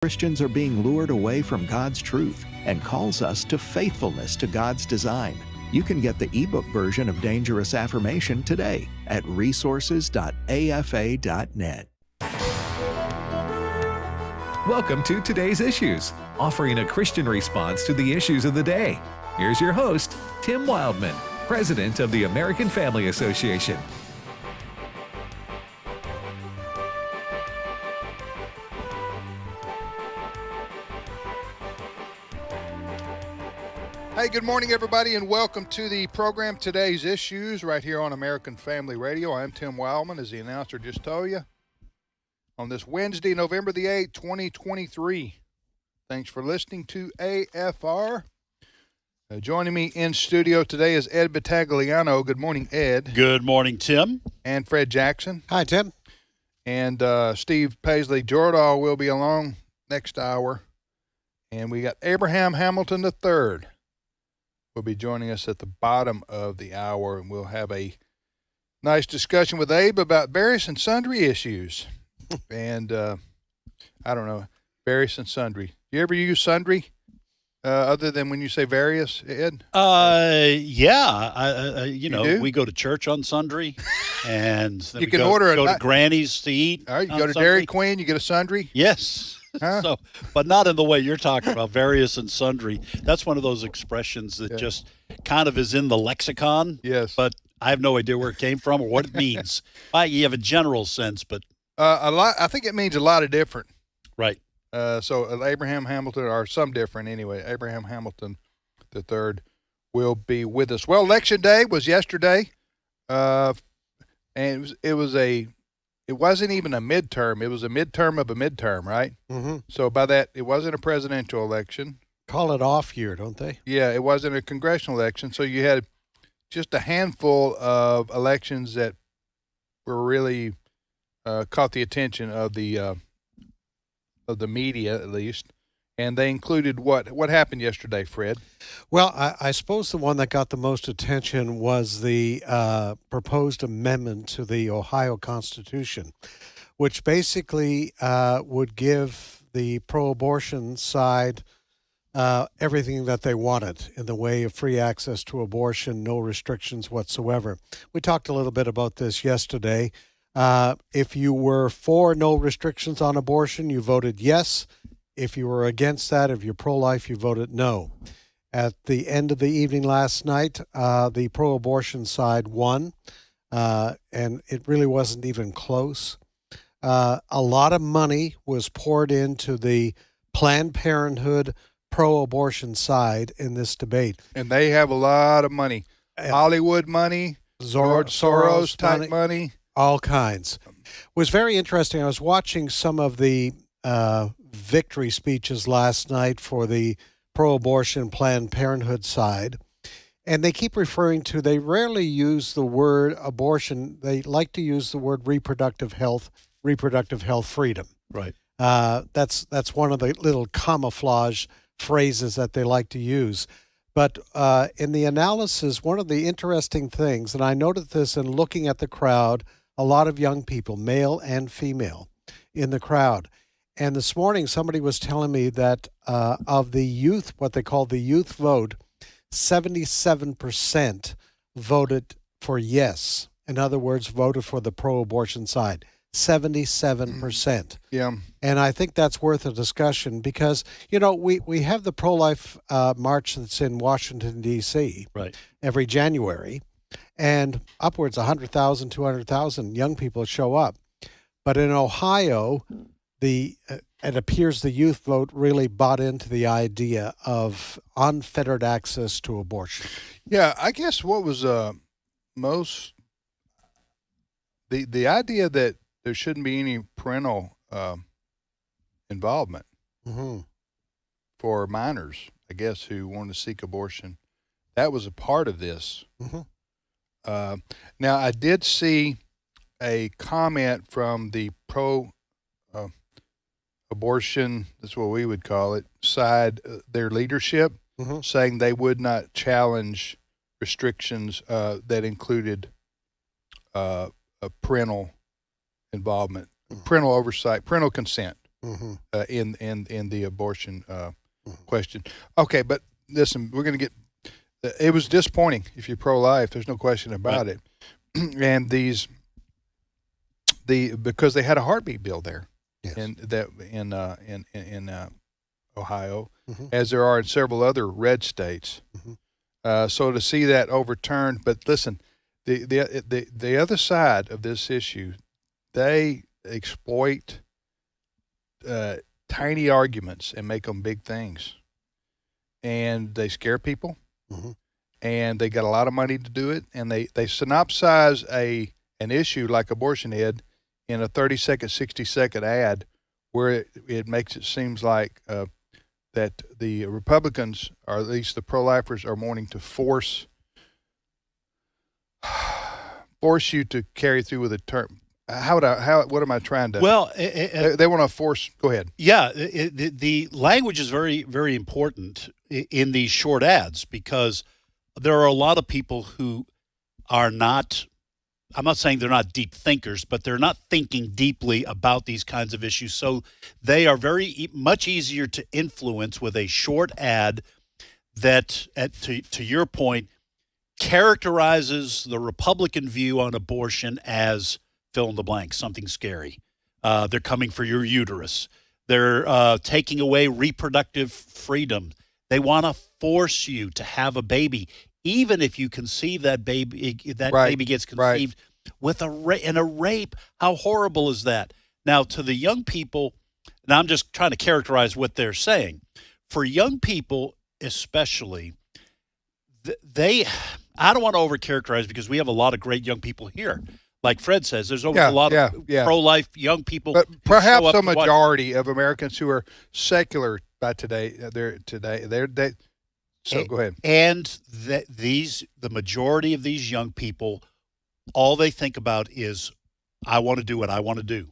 Christians are being lured away from God's truth and calls us to faithfulness to God's design. You can get the ebook version of Dangerous Affirmation today at resources.afa.net. Welcome to Today's Issues, offering a Christian response to the issues of the day. Here's your host, Tim Wildman, President of the American Family Association. Hey, good morning, everybody, and welcome to the program Today's Issues right here on American Family Radio. I'm Tim Wildman, as the announcer just told you, on this Wednesday, November the 8th, 2023. Thanks for listening to AFR. Joining me in studio today is Ed Battagliano. Good morning, Ed. Good morning, Tim. And Fred Jackson. Hi, Tim. And Steve Paisley Jordahl will be along next hour. And we got Abraham Hamilton III will be joining us at the bottom of the hour, and we'll have a nice discussion with Abe about various and sundry issues. And I don't know, various and sundry. You ever use sundry other than when you say various, Ed? Yeah. do? We go to church on Sundry, and then You we can go order to Granny's to eat. All right, you on go to Sundry. Dairy Queen, you get a sundry. Yes. Huh? So, but not in the way you're talking about, various and sundry. That's one of those expressions that just kind of is in the lexicon. Yes. But I have no idea where it came from or what it means. You have a general sense, but A lot. I think it means a lot of different. right. So Abraham Hamilton, or some different anyway, Abraham Hamilton III will be with us. Well, Election Day was yesterday, and it wasn't even a midterm. It was a midterm of a midterm, right? Mm-hmm. So by that, it wasn't a presidential election. Call it off year, don't they? Yeah, it wasn't a congressional election. So you had just a handful of elections that were really caught the attention of the media, at least. And they included what happened yesterday, Fred? Well, I suppose the one that got the most attention was the proposed amendment to the Ohio Constitution, which basically would give the pro-abortion side everything that they wanted in the way of free access to abortion, no restrictions whatsoever. We talked a little bit about this yesterday. If you were for no restrictions on abortion, you voted yes. If you were against that, if you're pro-life, you voted no. At the end of the evening last night, the pro-abortion side won, and it really wasn't even close. A lot of money was poured into the Planned Parenthood pro-abortion side in this debate. And they have a lot of money. Hollywood money, George Soros type money. All kinds. It was very interesting. I was watching some of the victory speeches last night for the pro-abortion Planned Parenthood side, and they keep referring to, they rarely use the word abortion. They like to use the word reproductive health freedom. Right. That's one of the little camouflage phrases that they like to use. But in the analysis, one of the interesting things, and I noted this in looking at the crowd, a lot of young people, male and female, in the crowd. And this morning, somebody was telling me that of the youth, what they call the youth vote, 77% voted for yes. In other words, voted for the pro-abortion side. 77%. Yeah. And I think that's worth a discussion because, we have the pro-life march that's in Washington, D.C. Right. every January, and upwards 100,000, 200,000 young people show up. But in Ohio, it appears the youth vote really bought into the idea of unfettered access to abortion. Yeah, I guess what was most the idea that there shouldn't be any parental involvement for minors, I guess, who want to seek abortion. That was a part of this. Now, I did see a comment from the pro-abortion, that's what we would call it, side, their leadership, saying they would not challenge restrictions that included a parental involvement, parental oversight, parental consent. in the abortion question. Okay, but listen, we're going to get. It was disappointing if you're pro-life. There's no question about it. And because they had a heartbeat bill there, Yes. in Ohio, as there are in several other red states. So to see that overturned, but listen, the other side of this issue, they exploit tiny arguments and make them big things, and they scare people, and they got a lot of money to do it, and they synopsize an issue like abortion ed in a 30-second, 60-second ad, where it makes it seems like that the Republicans, or at least the pro-lifers, are wanting to force you to carry through with a term. What am I trying to? Well, they want to force. Go ahead. Yeah, the language is very, very important in these short ads, because there are a lot of people who are not. I'm not saying they're not deep thinkers, but they're not thinking deeply about these kinds of issues. So they are much easier to influence with a short ad that, to your point, characterizes the Republican view on abortion as fill in the blank, something scary. They're coming for your uterus. They're taking away reproductive freedom. They want to force you to have a baby, even if you conceive that baby, baby gets conceived with in a rape. How horrible is that? Now, to the young people, and I'm just trying to characterize what they're saying. For young people especially, I don't want to overcharacterize, because we have a lot of great young people here. Like Fred says, there's a lot of pro-life young people. But perhaps a majority of Americans who are secular by today, so go ahead. And the majority of these young people, all they think about is, I want to do what I want to do.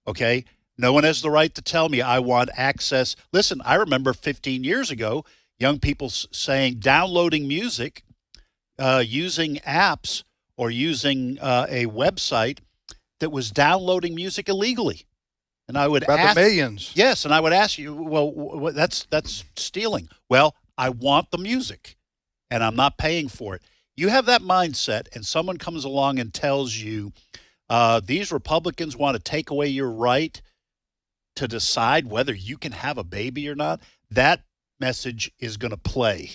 Okay? No one has the right to tell me I want access. Listen, I remember 15 years ago, young people saying downloading music, using apps, or using a website that was downloading music illegally. And I would ask, the millions. Yes, and I would ask you, well, that's stealing. Well, I want the music, and I'm not paying for it. You have that mindset, and someone comes along and tells you, these Republicans want to take away your right to decide whether you can have a baby or not. That message is going to play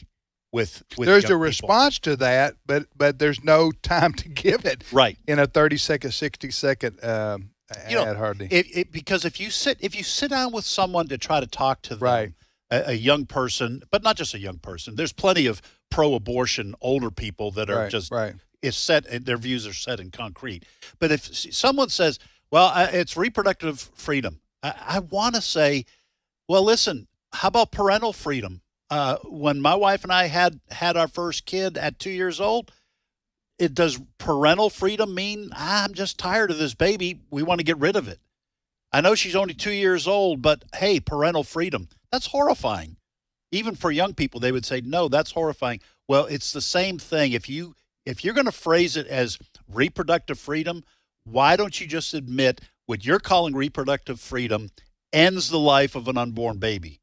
with there's young a response to that, but there's no time to give it. Right. In a 30-second, 60-second ad, hardly. Because if you sit down with someone to try to talk to them, right. a young person, but not just a young person. There's plenty of pro-abortion older people that are their views are set in concrete. But if someone says, well, it's reproductive freedom, I want to say, well, listen, how about parental freedom? When my wife and I had our first kid at 2 years old, does parental freedom mean I'm just tired of this baby, we want to get rid of it? I know she's only 2 years old, but hey, parental freedom, that's horrifying. Even for young people, they would say, no, that's horrifying. Well, it's the same thing. If you're going to phrase it as reproductive freedom, why don't you just admit what you're calling reproductive freedom ends the life of an unborn baby?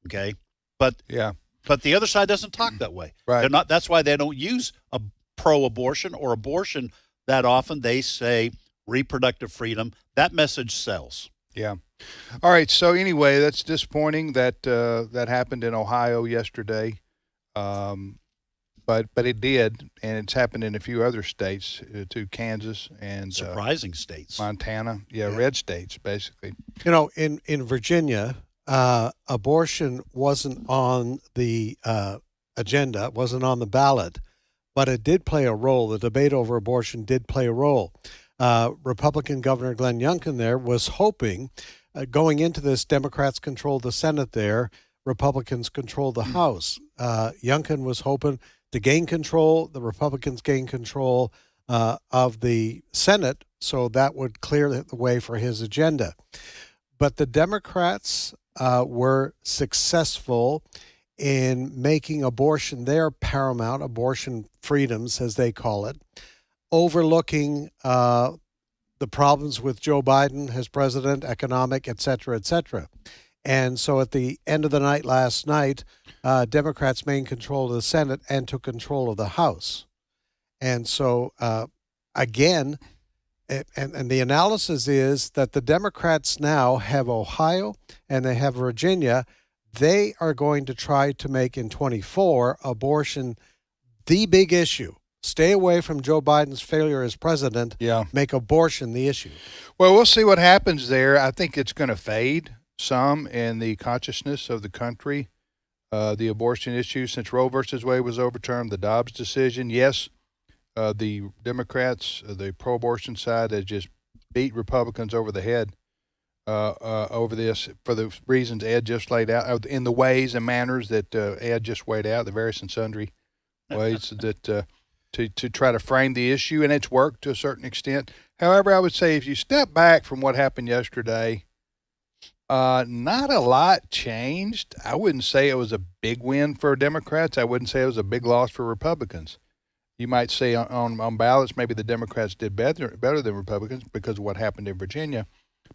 Okay? But the other side doesn't talk that way. Right. They're not. That's why they don't use a pro-abortion or abortion that often. They say reproductive freedom. That message sells. Yeah. All right. So anyway, that's disappointing that that happened in Ohio yesterday, but it did, and it's happened in a few other states too, Kansas and surprising states, Montana. Red states basically. You know, in Virginia, abortion wasn't on the agenda, wasn't on the ballot, but it did play a role. The debate over abortion did play a role. Republican Governor Glenn Youngkin there was hoping, going into this, Democrats controlled the Senate there, Republicans controlled the House. Youngkin was hoping to gain control, the Republicans gain control of the Senate, so that would clear the way for his agenda. But the Democrats were successful in making abortion their paramount, abortion freedoms, as they call it, overlooking the problems with Joe Biden as president, economic, et cetera, et cetera. And so at the end of the night last night, Democrats maintained control of the Senate and took control of the House. And so, again, and the analysis is that the Democrats now have Ohio and they have Virginia. They are going to try to make in 24 abortion the big issue. Stay away from Joe Biden's failure as president. Yeah. Make abortion the issue. Well, we'll see what happens there. I think it's going to fade some in the consciousness of the country. The abortion issue, since Roe versus Wade was overturned, the Dobbs decision, yes, the Democrats, the pro-abortion side, has just beat Republicans over the head over this for the reasons Ed just laid out, in the ways and manners that Ed just laid out, the various and sundry ways that to try to frame the issue, and it's worked to a certain extent. However, I would say if you step back from what happened yesterday, not a lot changed. I wouldn't say it was a big win for Democrats. I wouldn't say it was a big loss for Republicans. You might say on balance, maybe the Democrats did better than Republicans because of what happened in Virginia.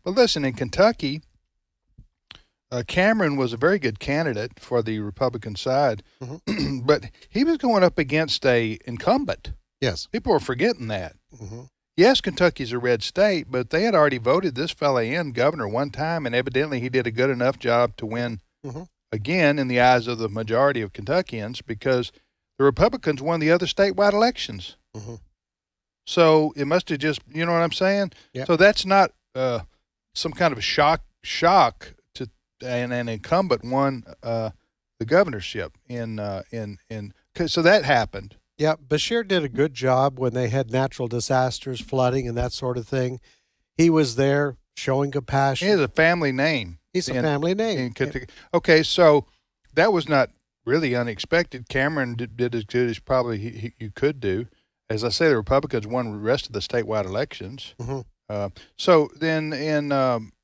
But listen, in Kentucky, Cameron was a very good candidate for the Republican side, Mm-hmm. but he was going up against a incumbent. Yes. People are forgetting that. Mm-hmm. Yes, Kentucky's a red state, but they had already voted this fella in governor one time, and evidently he did a good enough job to win again in the eyes of the majority of Kentuckians because the Republicans won the other statewide elections. Mm-hmm. So it must have just, you know what I'm saying? Yep. So that's not some kind of a shock to an incumbent won the governorship so that happened. Yeah, Bashir did a good job when they had natural disasters, flooding, and that sort of thing. He was there showing compassion. He has a family name. He's a family name. In Kentucky. Okay, so that was not really unexpected. Cameron did as good as probably you could do. As I say, the Republicans won the rest of the statewide elections. Mm-hmm. So then in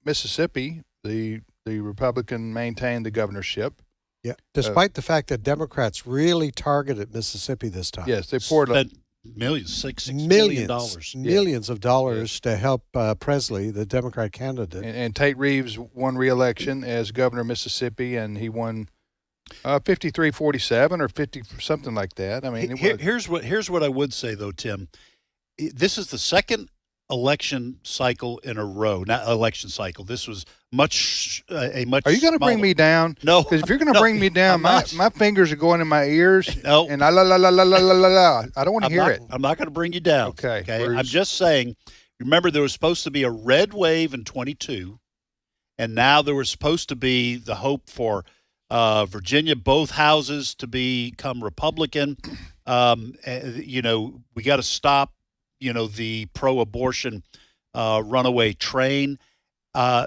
Mississippi, the Republican maintained the governorship. Yeah, despite the fact that Democrats really targeted Mississippi this time. Yes, they poured $6 million dollars. Millions of dollars to help Presley, the Democrat candidate. And Tate Reeves won re-election as governor of Mississippi, and he won 53-47 or 50, something like that. I mean, here's what I would say though, Tim. This is the second election cycle in a row. Not election cycle. This was much. Are you going to bring me down? No. Because if you're going to bring me down, my fingers are going in my ears. No. And la la la la la la la la. I don't want to hear it. I'm not going to bring you down. Okay. I'm just saying. Remember, there was supposed to be a red wave in 22, and now there was supposed to be the hope for Virginia, both houses to become Republican. We got to stop. The pro-abortion runaway train.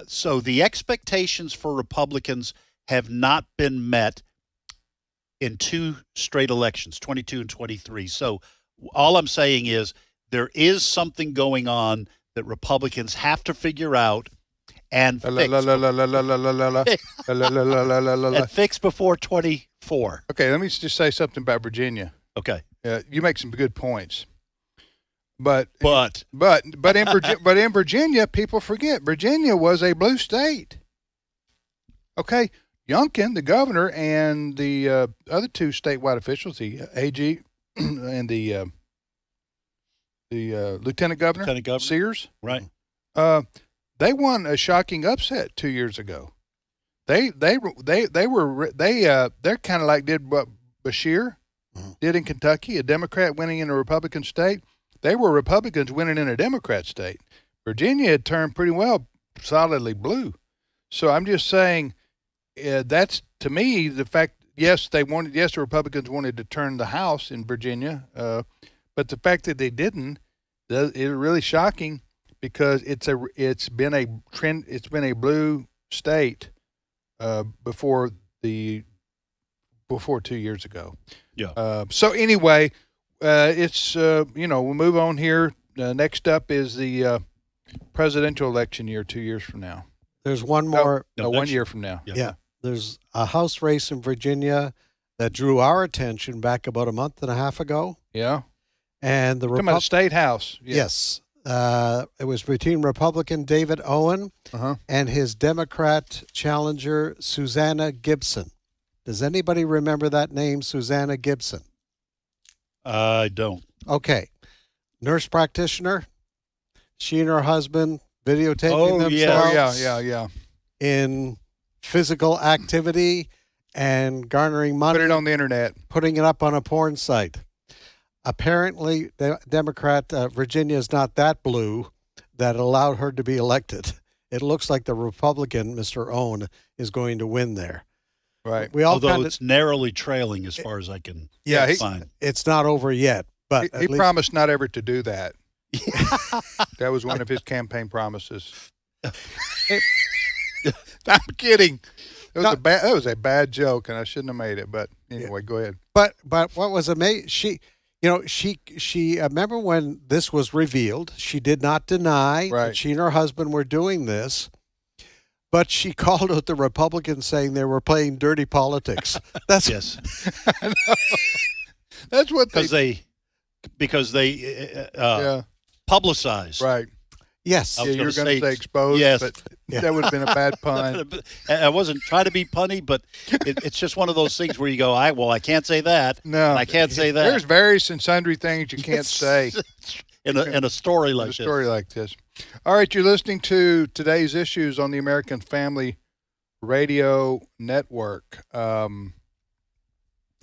So the expectations for Republicans have not been met in two straight elections, 22 and 23. So all I'm saying is there is something going on that Republicans have to figure out and fix before 24. Okay, let me just say something about Virginia. Okay. You make some good points. But in Virginia, people forget Virginia was a blue state. Okay, Youngkin, the governor, and the other two statewide officials, the AG and the lieutenant governor, Sears, right? They won a shocking upset 2 years ago. They're kind of like did what Bashir did in Kentucky, a Democrat winning in a Republican state. They were Republicans winning in a Democrat state. Virginia had turned pretty well solidly blue. So I'm just saying that's, to me, the fact, the Republicans wanted to turn the House in Virginia, but the fact that they didn't is really shocking because it's been a trend, it's been a blue state before 2 years ago. Yeah. So anyway, we'll move on here. Next up is the presidential election year 2 years from now. There's one more. 1 year from now. Yeah. There's a House race in Virginia that drew our attention back about a month and a half ago. Yeah. And the Talking about the state house. Yeah. Yes. It was between Republican David Owen Uh-huh. and his Democrat challenger, Susanna Gibson. Does anybody remember that name, Susanna Gibson? I don't. Okay. Nurse practitioner. She and her husband videotaping Oh, yeah. themselves Yeah. in physical activity and garnering money, Put it on the internet. putting it up on a porn site. Apparently, the Democrat Virginia is not that blue that allowed her to be elected. It looks like the Republican, Mr. Owen, is going to win there. Right. We all Although kind of, it's narrowly trailing as far as I can Yeah, find. it's not over yet, but He at least, promised not ever to do that. That was one of his campaign promises. I'm kidding. That was a bad joke, and I shouldn't have made it. But anyway, go ahead. But what was amazing, she remember when this was revealed, she did not deny Right. that she and her husband were doing this, but she called out the Republicans saying they were playing dirty politics. That's Yes, That's what because they yeah, publicize. right. yes. I Yeah, was you were gonna going to say- say exposed, yes. but that would have been a bad pun. I wasn't trying to be punny, but it's just one of those things where you go, I can't say that. No, and I can't say that. There's various and sundry things you can't say in a story in like a this. story like this. All right, you're listening to today's issues on the American Family Radio Network.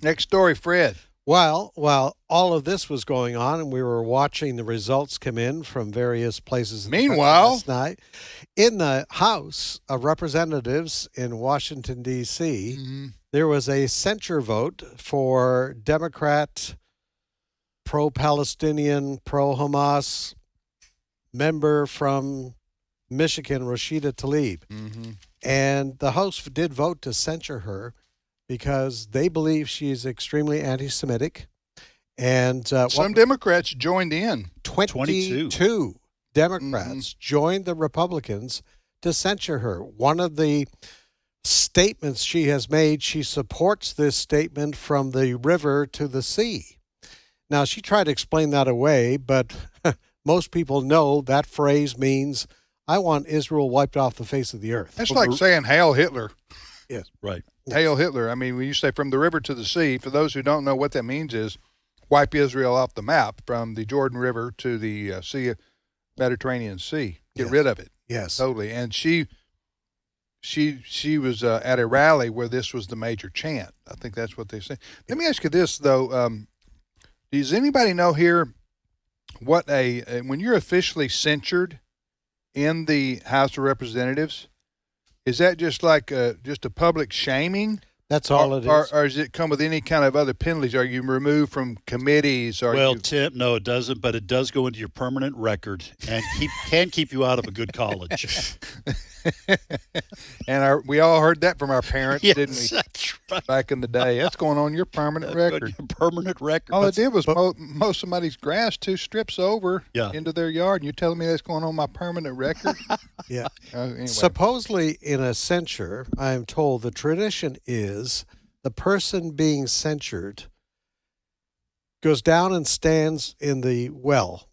Next story, Fred. While all of this was going on and we were watching the results come in from various places in the country Meanwhile- last night, in the House of Representatives in Washington, D.C., there was a censure vote for Democrat, pro-Palestinian, pro-Hamas member from Michigan, Rashida Tlaib. Mm-hmm. And the House did vote to censure her because they believe she is extremely anti-Semitic. And Some Democrats joined in. 22 Democrats joined the Republicans to censure her. One of the statements she has made, she supports this statement from the river to the sea. Now, she tried to explain that away, but most people know that phrase means, I want Israel wiped off the face of the earth. That's like saying Hail Hitler. Yes. Right. Hail Hitler. I mean, when you say from the river to the sea, for those who don't know what that means is wipe Israel off the map from the Jordan River to the Mediterranean Sea. Get Yes. rid of it. Yes. Totally. And she was at a rally where this was the major chant. I think that's what they say. Let me ask you this, though. Does anybody know here what when you're officially censured in the House of Representatives, is that just like just a public shaming? That's all it is. Or does it come with any kind of other penalties? Are you removed from committees? Well, Tim, no, it doesn't, but it does go into your permanent record and can keep you out of a good college. and we all heard that from our parents, Yes, didn't we? that's right. Back in the day. That's going on your permanent Go to record. your permanent record. All it did was mow somebody's grass 2 strips over into their yard, and you're telling me that's going on my permanent record? Yeah. Anyway. Supposedly, in a censure, I am told the tradition is the person being censured goes down and stands in the well.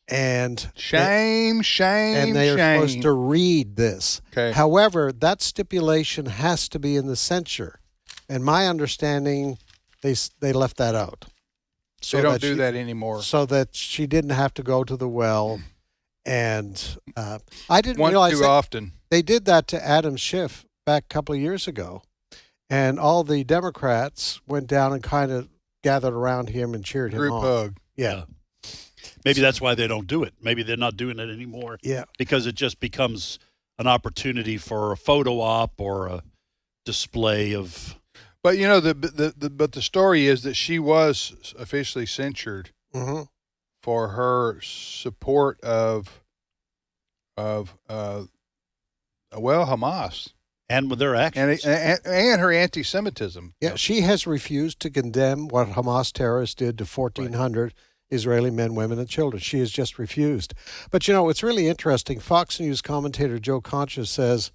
And Shame. and they are supposed to read this. Okay. However, that stipulation has to be in the censure. And my understanding, they left that out. They don't do that anymore. So that she didn't have to go to the well. And I didn't One realize too often. they did that to Adam Schiff back a couple of years ago. And all the Democrats went down and kind of gathered around him and cheered him Group on. hug. Yeah. Maybe that's why they don't do it. Maybe they're not doing it anymore. Yeah. Because it just becomes an opportunity for a photo op or a display of. But you know, but the story is that she was officially censured Mm-hmm. for her support of Hamas And with their actions. and her anti-Semitism. Yeah, she has refused to condemn what Hamas terrorists did to 1,400 Israeli men, women, and children. She has just refused. But, you know, it's really interesting. Fox News commentator Joe Concha says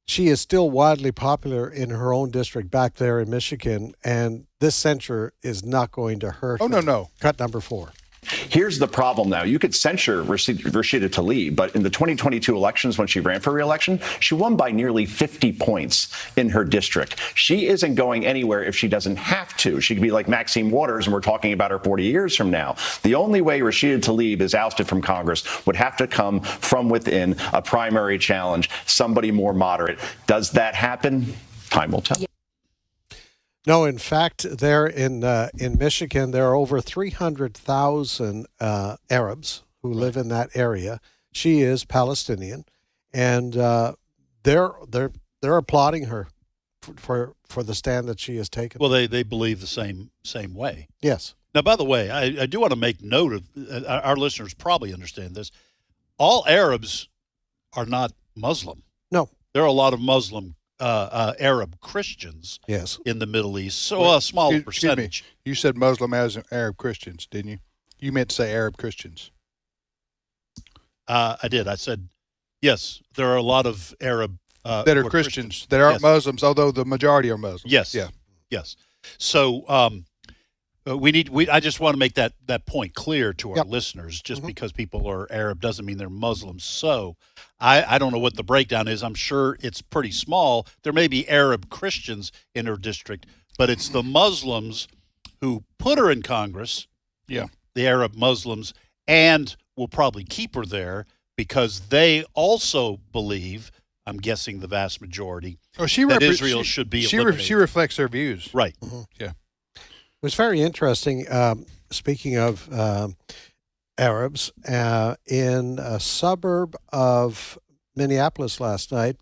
she is still widely popular in her own district back there in Michigan, and this censure is not going to hurt Oh, her. no. Cut number 4. Here's the problem now. You could censure Rashida Tlaib, but in the 2022 elections, when she ran for re-election, she won by nearly 50 points in her district. She isn't going anywhere if she doesn't have to. She could be like Maxine Waters, and we're talking about her 40 years from now. The only way Rashida Tlaib is ousted from Congress would have to come from within a primary challenge, somebody more moderate. Does that happen? Time will tell. No, in fact, there in Michigan, there are over 300,000 Arabs who live in that area. She is Palestinian, and they're applauding her for the stand that she has taken. Well, they believe the same way. Yes. Now, by the way, I do want to make note of our listeners probably understand this. All Arabs are not Muslim. No. There are a lot of Muslim Arab Christians in the Middle East, so a small percentage. You said Muslim as in Arab Christians, didn't you? You meant to say Arab Christians. I did. I said, yes, there are a lot of Arab that are Christians that aren't Muslims, although the majority are Muslims. Yes. Yeah. Yes. So I just want to make that point clear to our listeners. Just because people are Arab doesn't mean they're Muslims. So I don't know what the breakdown is. I'm sure it's pretty small. There may be Arab Christians in her district, but it's the Muslims who put her in Congress, the Arab Muslims, and will probably keep her there because they also believe, I'm guessing the vast majority, that Israel should be eliminated. She reflects their views. Right. Yeah. It was very interesting, speaking of Arabs, in a suburb of Minneapolis last night,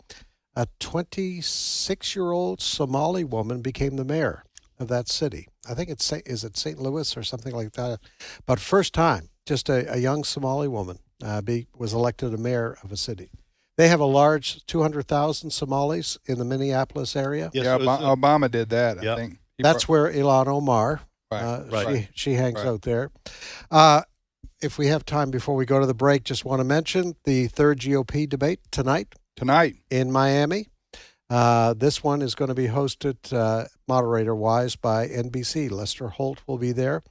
a 26-year-old Somali woman became the mayor of that city. I think is it St. Louis or something like that? But first time, just a young Somali woman was elected a mayor of a city. They have a large 200,000 Somalis in the Minneapolis area. Yes, Obama did that, I think. That's where Ilhan Omar, she hangs out there. If we have time before we go to the break, just want to mention the third GOP debate tonight in Miami. This one is going to be hosted, moderator-wise, by NBC. Lester Holt will be there.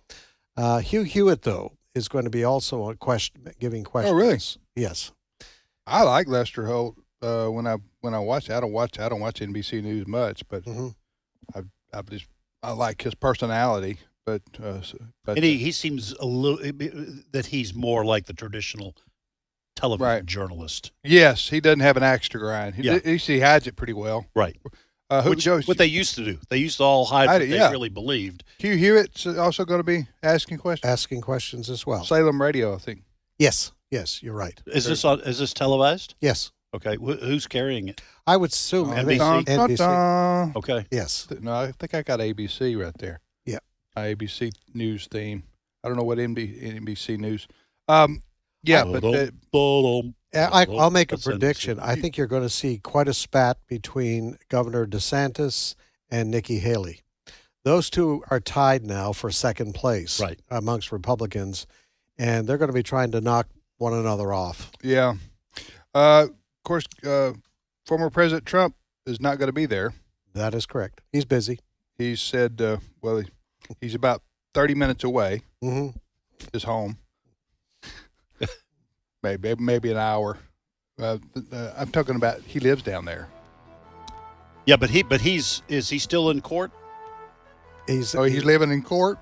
Hugh Hewitt, though, is going to be also giving questions. Oh, really? Yes. I like Lester Holt. When I watch it, I don't watch NBC News much, but I like his personality. But and he seems a little that he's more like the traditional television journalist. Yes, he doesn't have an axe to grind. He hides it pretty well. Right. What they used to do. They used to all hide what they really believed. Hugh Hewitt's also going to be asking questions. Asking questions as well. Salem Radio, I think. Yes, you're right. Is this televised? Yes. Okay. Who's carrying it? I would assume NBC. NBC. Okay. Yes. No, I think I got ABC right there. Yeah. My ABC News theme. I don't know what NBC News. I'll make a prediction. I think you're going to see quite a spat between Governor DeSantis and Nikki Haley. Those two are tied now for second place amongst Republicans, and they're going to be trying to knock one another off. Yeah. Of course, former President Trump is not going to be there. That is correct. He's busy. He said, he's about 30 minutes away. Mm-hmm. His home. maybe an hour. I'm talking about he lives down there. Yeah, but is he still in court? He's living in court?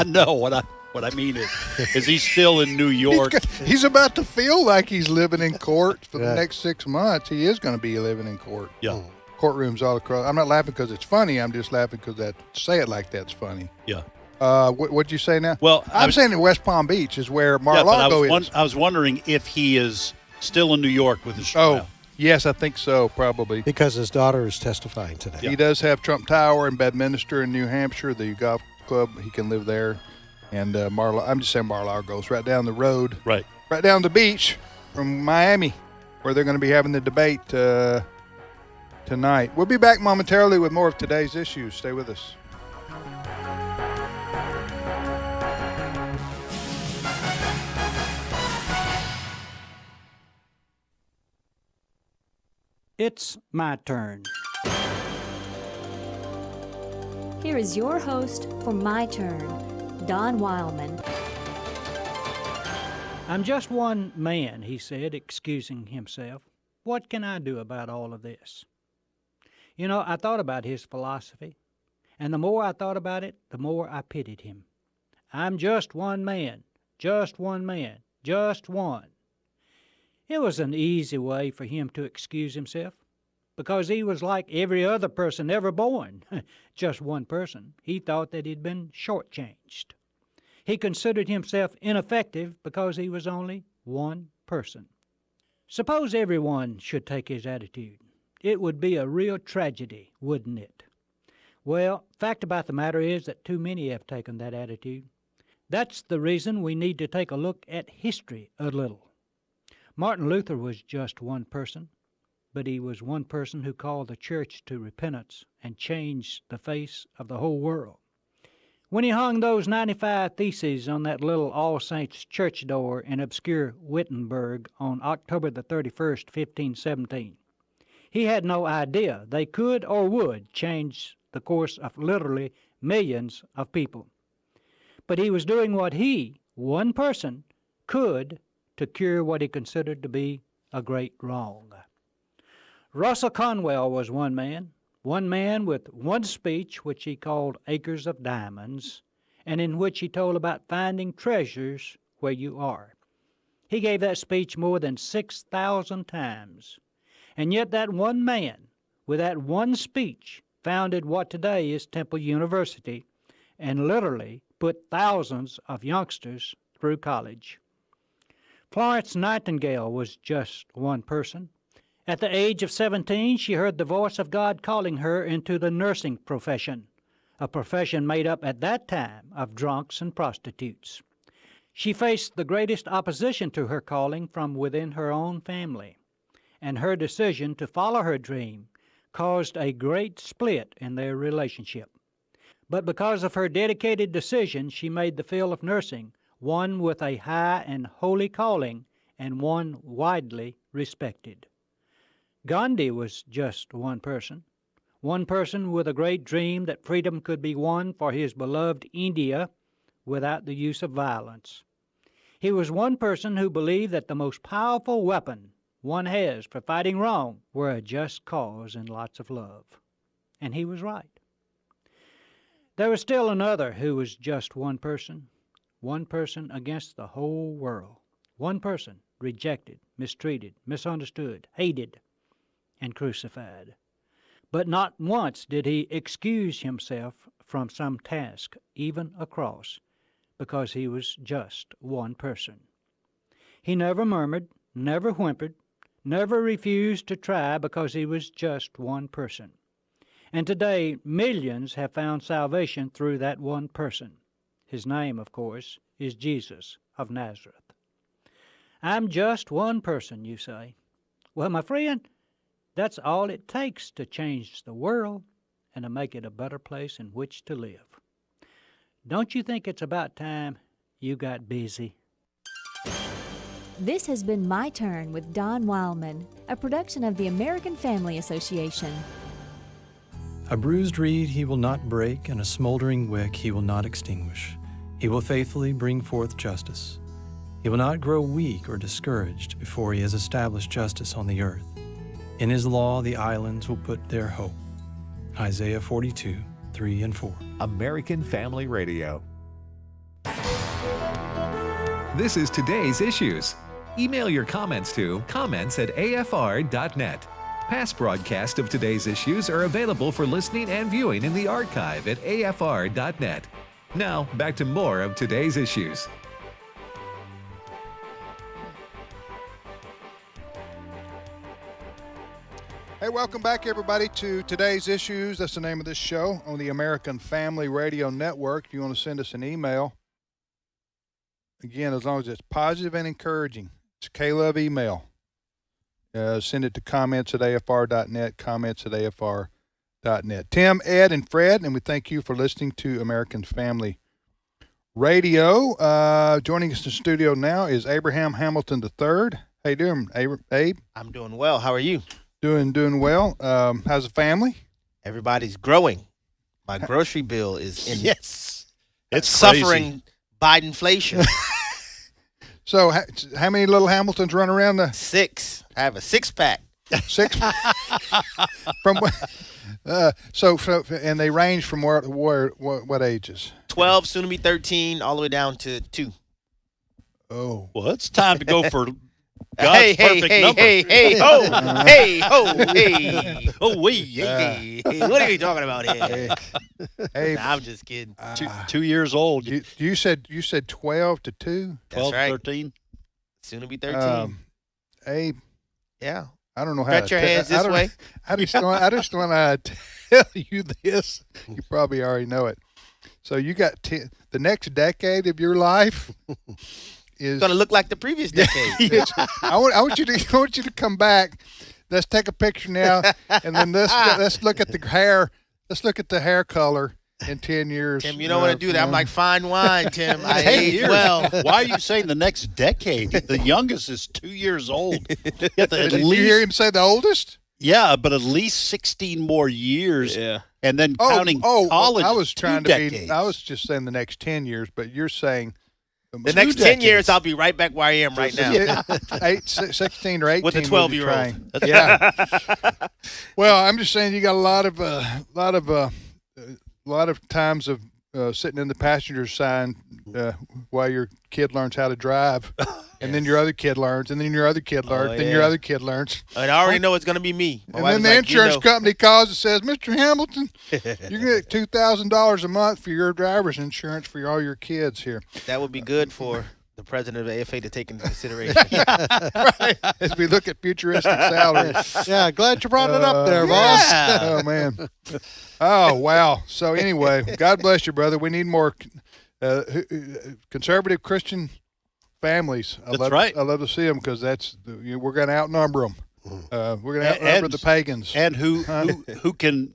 No, what I mean is he still in New York? He's about to feel like he's living in court for the next 6 months. He is going to be living in court. Yeah. Courtrooms all across. I'm not laughing because it's funny. I'm just laughing because say it like that's funny. Yeah. What'd you say now? Well, I'm saying that West Palm Beach is where Mar-a-Lago is. I was wondering if he is still in New York with his trial. Oh, yes, I think so, probably. Because his daughter is testifying today. Yeah. He does have Trump Tower in Bedminster in New Hampshire, the golf club. He can live there. And I'm just saying Mar-a-Lago is right down the road. Right down the beach from Miami, where they're going to be having the debate tonight. We'll be back momentarily with more of today's issues. Stay with us. It's my turn. Here is your host for My Turn, Don Wildman. I'm just one man, he said, excusing himself. What can I do about all of this? You know, I thought about his philosophy, and the more I thought about it, the more I pitied him. I'm just one man, just one man, just one. It was an easy way for him to excuse himself, because he was like every other person ever born, just one person. He thought that he'd been shortchanged. He considered himself ineffective because he was only one person. Suppose everyone should take his attitude. It would be a real tragedy, wouldn't it? Well, fact about the matter is that too many have taken that attitude. That's the reason we need to take a look at history a little. Martin Luther was just one person, but he was one person who called the church to repentance and changed the face of the whole world. When he hung those 95 Theses on that little All Saints church door in obscure Wittenberg on October the 31st, 1517, he had no idea they could or would change the course of literally millions of people. But he was doing what he, one person, could to cure what he considered to be a great wrong. Russell Conwell was one man with one speech which he called Acres of Diamonds, and in which he told about finding treasures where you are. He gave that speech more than 6,000 times, and yet that one man, with that one speech, founded what today is Temple University, and literally put thousands of youngsters through college. Florence Nightingale was just one person. At the age of 17, she heard the voice of God calling her into the nursing profession, a profession made up at that time of drunks and prostitutes. She faced the greatest opposition to her calling from within her own family, and her decision to follow her dream caused a great split in their relationship. But because of her dedicated decision, she made the field of nursing one with a high and holy calling and one widely respected. Gandhi was just one person with a great dream that freedom could be won for his beloved India without the use of violence. He was one person who believed that the most powerful weapon one has for fighting wrong were a just cause and lots of love. And he was right. There was still another who was just one person against the whole world. One person rejected, mistreated, misunderstood, hated, and crucified. But not once did he excuse himself from some task, even a cross, because he was just one person. He never murmured, never whimpered, never refused to try because he was just one person. And today, millions have found salvation through that one person. His name, of course, is Jesus of Nazareth. I'm just one person, you say. Well, my friend, that's all it takes to change the world and to make it a better place in which to live. Don't you think it's about time you got busy? This has been My Turn with Don Wildman, a production of the American Family Association. A bruised reed he will not break, and a smoldering wick he will not extinguish. He will faithfully bring forth justice. He will not grow weak or discouraged before he has established justice on the earth. In his law the islands will put their hope. Isaiah 42, 3 and 4. American Family Radio. This is Today's Issues. Email your comments to comments@afr.net. Past broadcasts of Today's Issues are available for listening and viewing in the archive at afr.net. Now, back to more of Today's Issues. Hey, welcome back, everybody, to Today's Issues. That's the name of this show on the American Family Radio Network. If you want to send us an email, again, as long as it's positive and encouraging, it's K-Love email. Send it to comments@afr.net, comments@afr.net. Tim, Ed, and Fred, and we thank you for listening to American Family Radio. Joining us in the studio now is Abraham Hamilton III. How you doing, Abe? I'm doing well. How are you? Doing well. How's the family? Everybody's growing. My grocery bill is in Yes. it's That's crazy. suffering Bidenflation. So how many little Hamiltons run around the 6. I have a 6-pack. 6? From and they range from what ages? 12, soon to be 13, all the way down to 2. Oh. Well, it's time to go for God's perfect number. Hey, oh, hey. What are you talking about here? Hey, Nah, I'm just kidding. 2 years old. You said 12 to 2? 12, right. 13. Soon to be 13. Hey, Yeah. I don't know how Stretch your hands this way. I just want to tell you this. You probably already know it. So you got the next decade of your life is Going to look like the previous decade. I want you to come back. Let's take a picture now, and then let's look at the hair. Let's look at the hair color in 10 years. Tim, you don't want to do that. I'm like fine wine, Tim. I 10 age years. well. Why are you saying the next decade? The youngest is 2 years old. Did you hear him say the oldest? Yeah, but at least 16 more years. Yeah. And then counting college. I was trying to decades. be. I was just saying the next 10 years, but you're saying The next 10 years, I'll be right back where I am right now. 16 or 18 with the 12-year-old. Yeah. Well, I'm just saying you got a lot of times of sitting in the passenger side while your kid learns how to drive, and then your other kid learns, and then your other kid learns, then your other kid learns. And I already know it's going to be me. And then the insurance company calls and says, "Mr. Hamilton, you get $2,000 a month for your driver's insurance for all your kids here." That would be good for the president of the AFA to take into consideration. Right. As we look at futuristic salaries. Yeah, glad you brought it up there, boss. Oh, man. Oh, wow. So anyway, God bless you, brother. We need more conservative Christian families. That's right. I love to see them because we're going to outnumber them. We're going to outnumber the pagans. And who can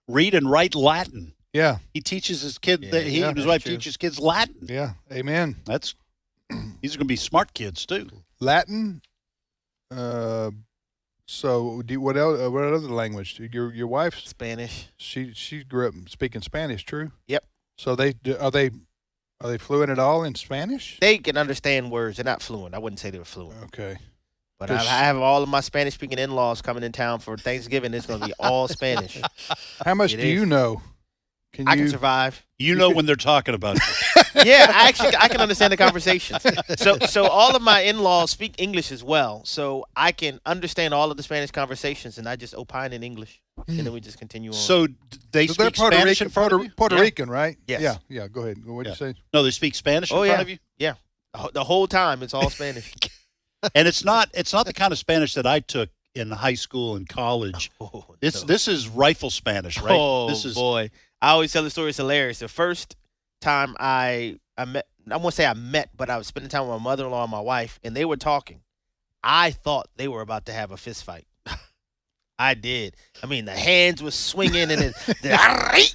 read and write Latin. Yeah. He teaches his kid he and his wife teach his kids Latin. Yeah. Amen. These are going to be smart kids too. Latin. So what other language? Your wife? Spanish. She grew up speaking Spanish. True. Yep. So are they fluent at all in Spanish? They can understand words. They're not fluent. I wouldn't say they were fluent. Okay. But I have all of my Spanish-speaking in-laws coming in town for Thanksgiving. It's going to be all Spanish. How much do you know? I can survive. You know when they're talking about you. Yeah, I can understand the conversations. So all of my in-laws speak English as well. So I can understand all of the Spanish conversations, and I just opine in English, and then we just continue on. So they speak Spanish in front of you? Puerto Rican, right? Yes. Yeah. Go ahead. What did you say? No, they speak Spanish in front of you? Yeah. The whole time it's all Spanish. And it's not the kind of Spanish that I took in high school and college. This is rifle Spanish, right? Oh, boy. I always tell the story. It's hilarious. The first time I met, I won't say I met, but I was spending time with my mother-in-law and my wife, and they were talking. I thought they were about to have a fist fight. I did. I mean, the hands were swinging, and I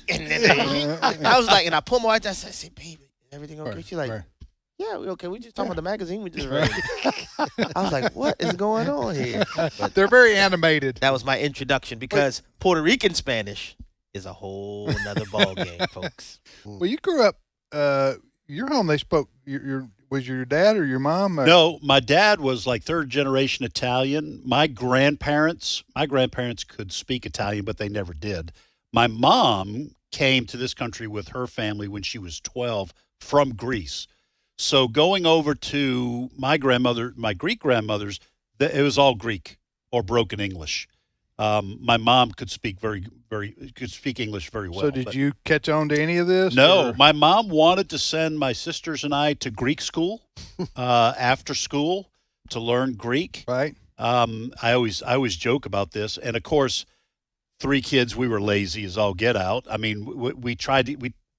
was like, and I pulled my wife. I said, "Baby, everything okay?" She's like, "Yeah, we okay. We just talking about the magazine we just read." I was like, "What is going on here?" But they're very animated. That was my introduction because Puerto Rican Spanish is a whole nother ball game, folks. Well, you grew up. Your home. They spoke. Was your dad or your mom? No, my dad was like third generation Italian. My grandparents could speak Italian, but they never did. My mom came to this country with her family when she was 12 from Greece. So going over to my Greek grandmother's, it was all Greek or broken English. My mom could speak English very well. So did you catch on to any of this? No, my mom wanted to send my sisters and I to Greek school after school to learn Greek. Right. I always joke about this, and of course, 3 kids, we were lazy as all get out. I mean, we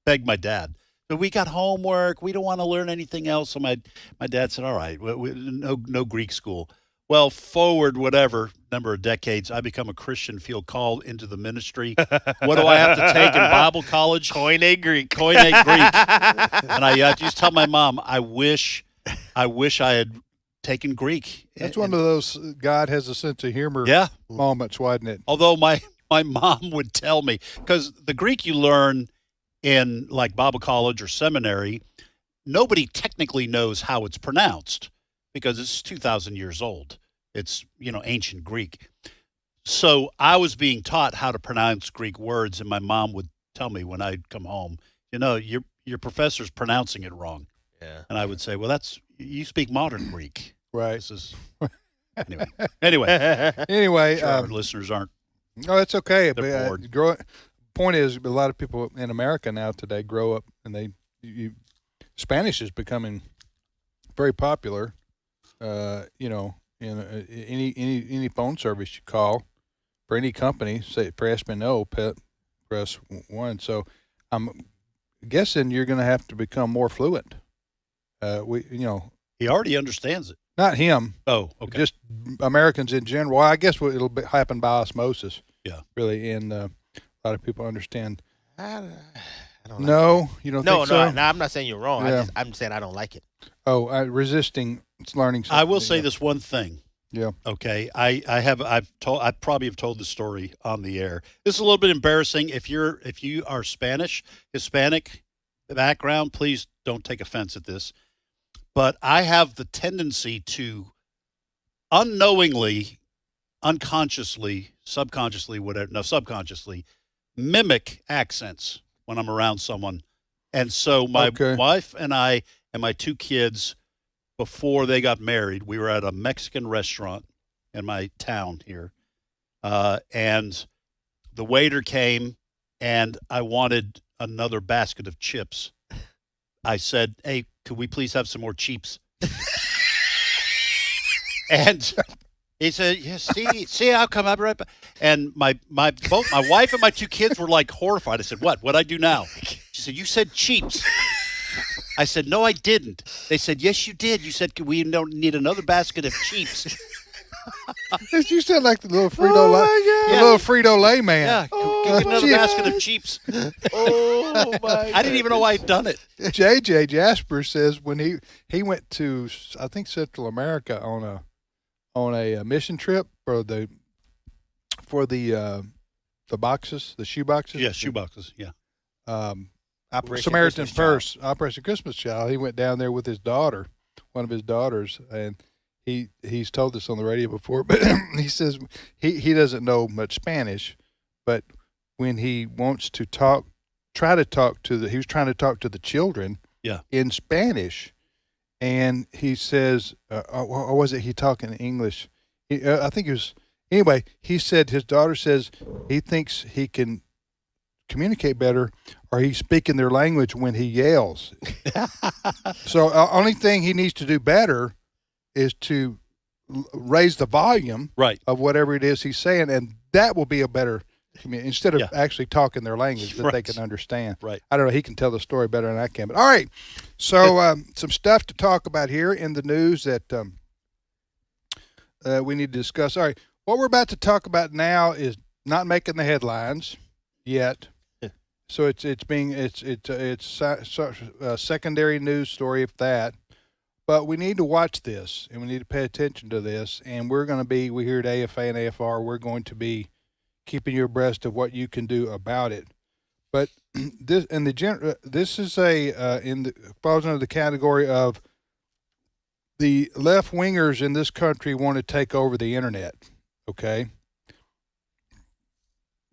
begged my dad. But we got homework. We don't want to learn anything else. So my dad said, all right, no Greek school. Well, forward whatever number of decades, I become a Christian, feel called into the ministry. What do I have to take in Bible college? Koine Greek. And I just tell my mom, I wish I had taken Greek. That's one of those God has a sense of humor moments, wasn't it? Although my mom would tell me, because the Greek you learn in like Bible college or seminary, nobody technically knows how it's pronounced because it's 2,000 years old. It's, ancient Greek. So I was being taught how to pronounce Greek words, and my mom would tell me when I'd come home, your professor's pronouncing it wrong. Yeah. And I would say, well, you speak modern Greek. Right. This is anyway. Anyway, Sure, our listeners aren't. No, it's okay. They're But bored. point is, a lot of people in America now today grow up and Spanish is becoming very popular. In any phone service you call for any company, say press me no, press 1. So I'm guessing you're going to have to become more fluent. He already understands it. Not him. Oh, okay. Just Americans in general. Well, I guess it'll happen by osmosis. Yeah. Really, and a lot of people understand. I don't No, like you don't no, think so? no. I'm not saying you're wrong. Yeah. I'm saying I don't like it. Oh, resisting learning something. I will say this one thing. Yeah. Okay. I probably have told the story on the air. This is a little bit embarrassing. If you are Spanish, Hispanic background, please don't take offense at this. But I have the tendency to unknowingly, unconsciously, subconsciously mimic accents when I'm around someone. And so my wife and I and my 2 kids, before they got married, we were at a Mexican restaurant in my town here. And the waiter came and I wanted another basket of chips. I said, "Hey, could we please have some more cheeps?" And he said, "Yeah, see, I'll come up right back." And both my wife and my 2 kids were like horrified. I said, "What'd I do now?" She said, "You said cheeps." I said, "No, I didn't." They said, "Yes, you did. You said we don't need another basket of cheeps." You sound like the little little Frito-Lay man. Yeah, can we get another basket of cheeps? Oh my! I didn't even know I'd done it. JJ Jasper says when he went to, I think, Central America on a mission trip for the boxes, the shoe boxes. Yeah, shoe boxes. Yeah. Operation Samaritan Christmas Purse, Operation Christmas Child. He went down there with his daughter, one of his daughters, and he's told this on the radio before, but he says he doesn't know much Spanish, but when he wants to he was trying to talk to the children in Spanish, and he says, or was it he talking English? I think it was, anyway, he said his daughter says he thinks he can communicate better or he's speaking their language when he yells. So only thing he needs to do better is to raise the volume of whatever it is he's saying, and that will be a better instead of actually talking their language that they can understand. Right. I don't know. He can tell the story better than I can. But all right. So some stuff to talk about here in the news that we need to discuss. All right. What we're about to talk about now is not making the headlines yet. So it's a secondary news story of that. But we need to watch this, and we need to pay attention to this. And we here at AFA and AFR, we're going to be keeping you abreast of what you can do about it. But this is falls under the category of the left wingers in this country want to take over the internet. Okay,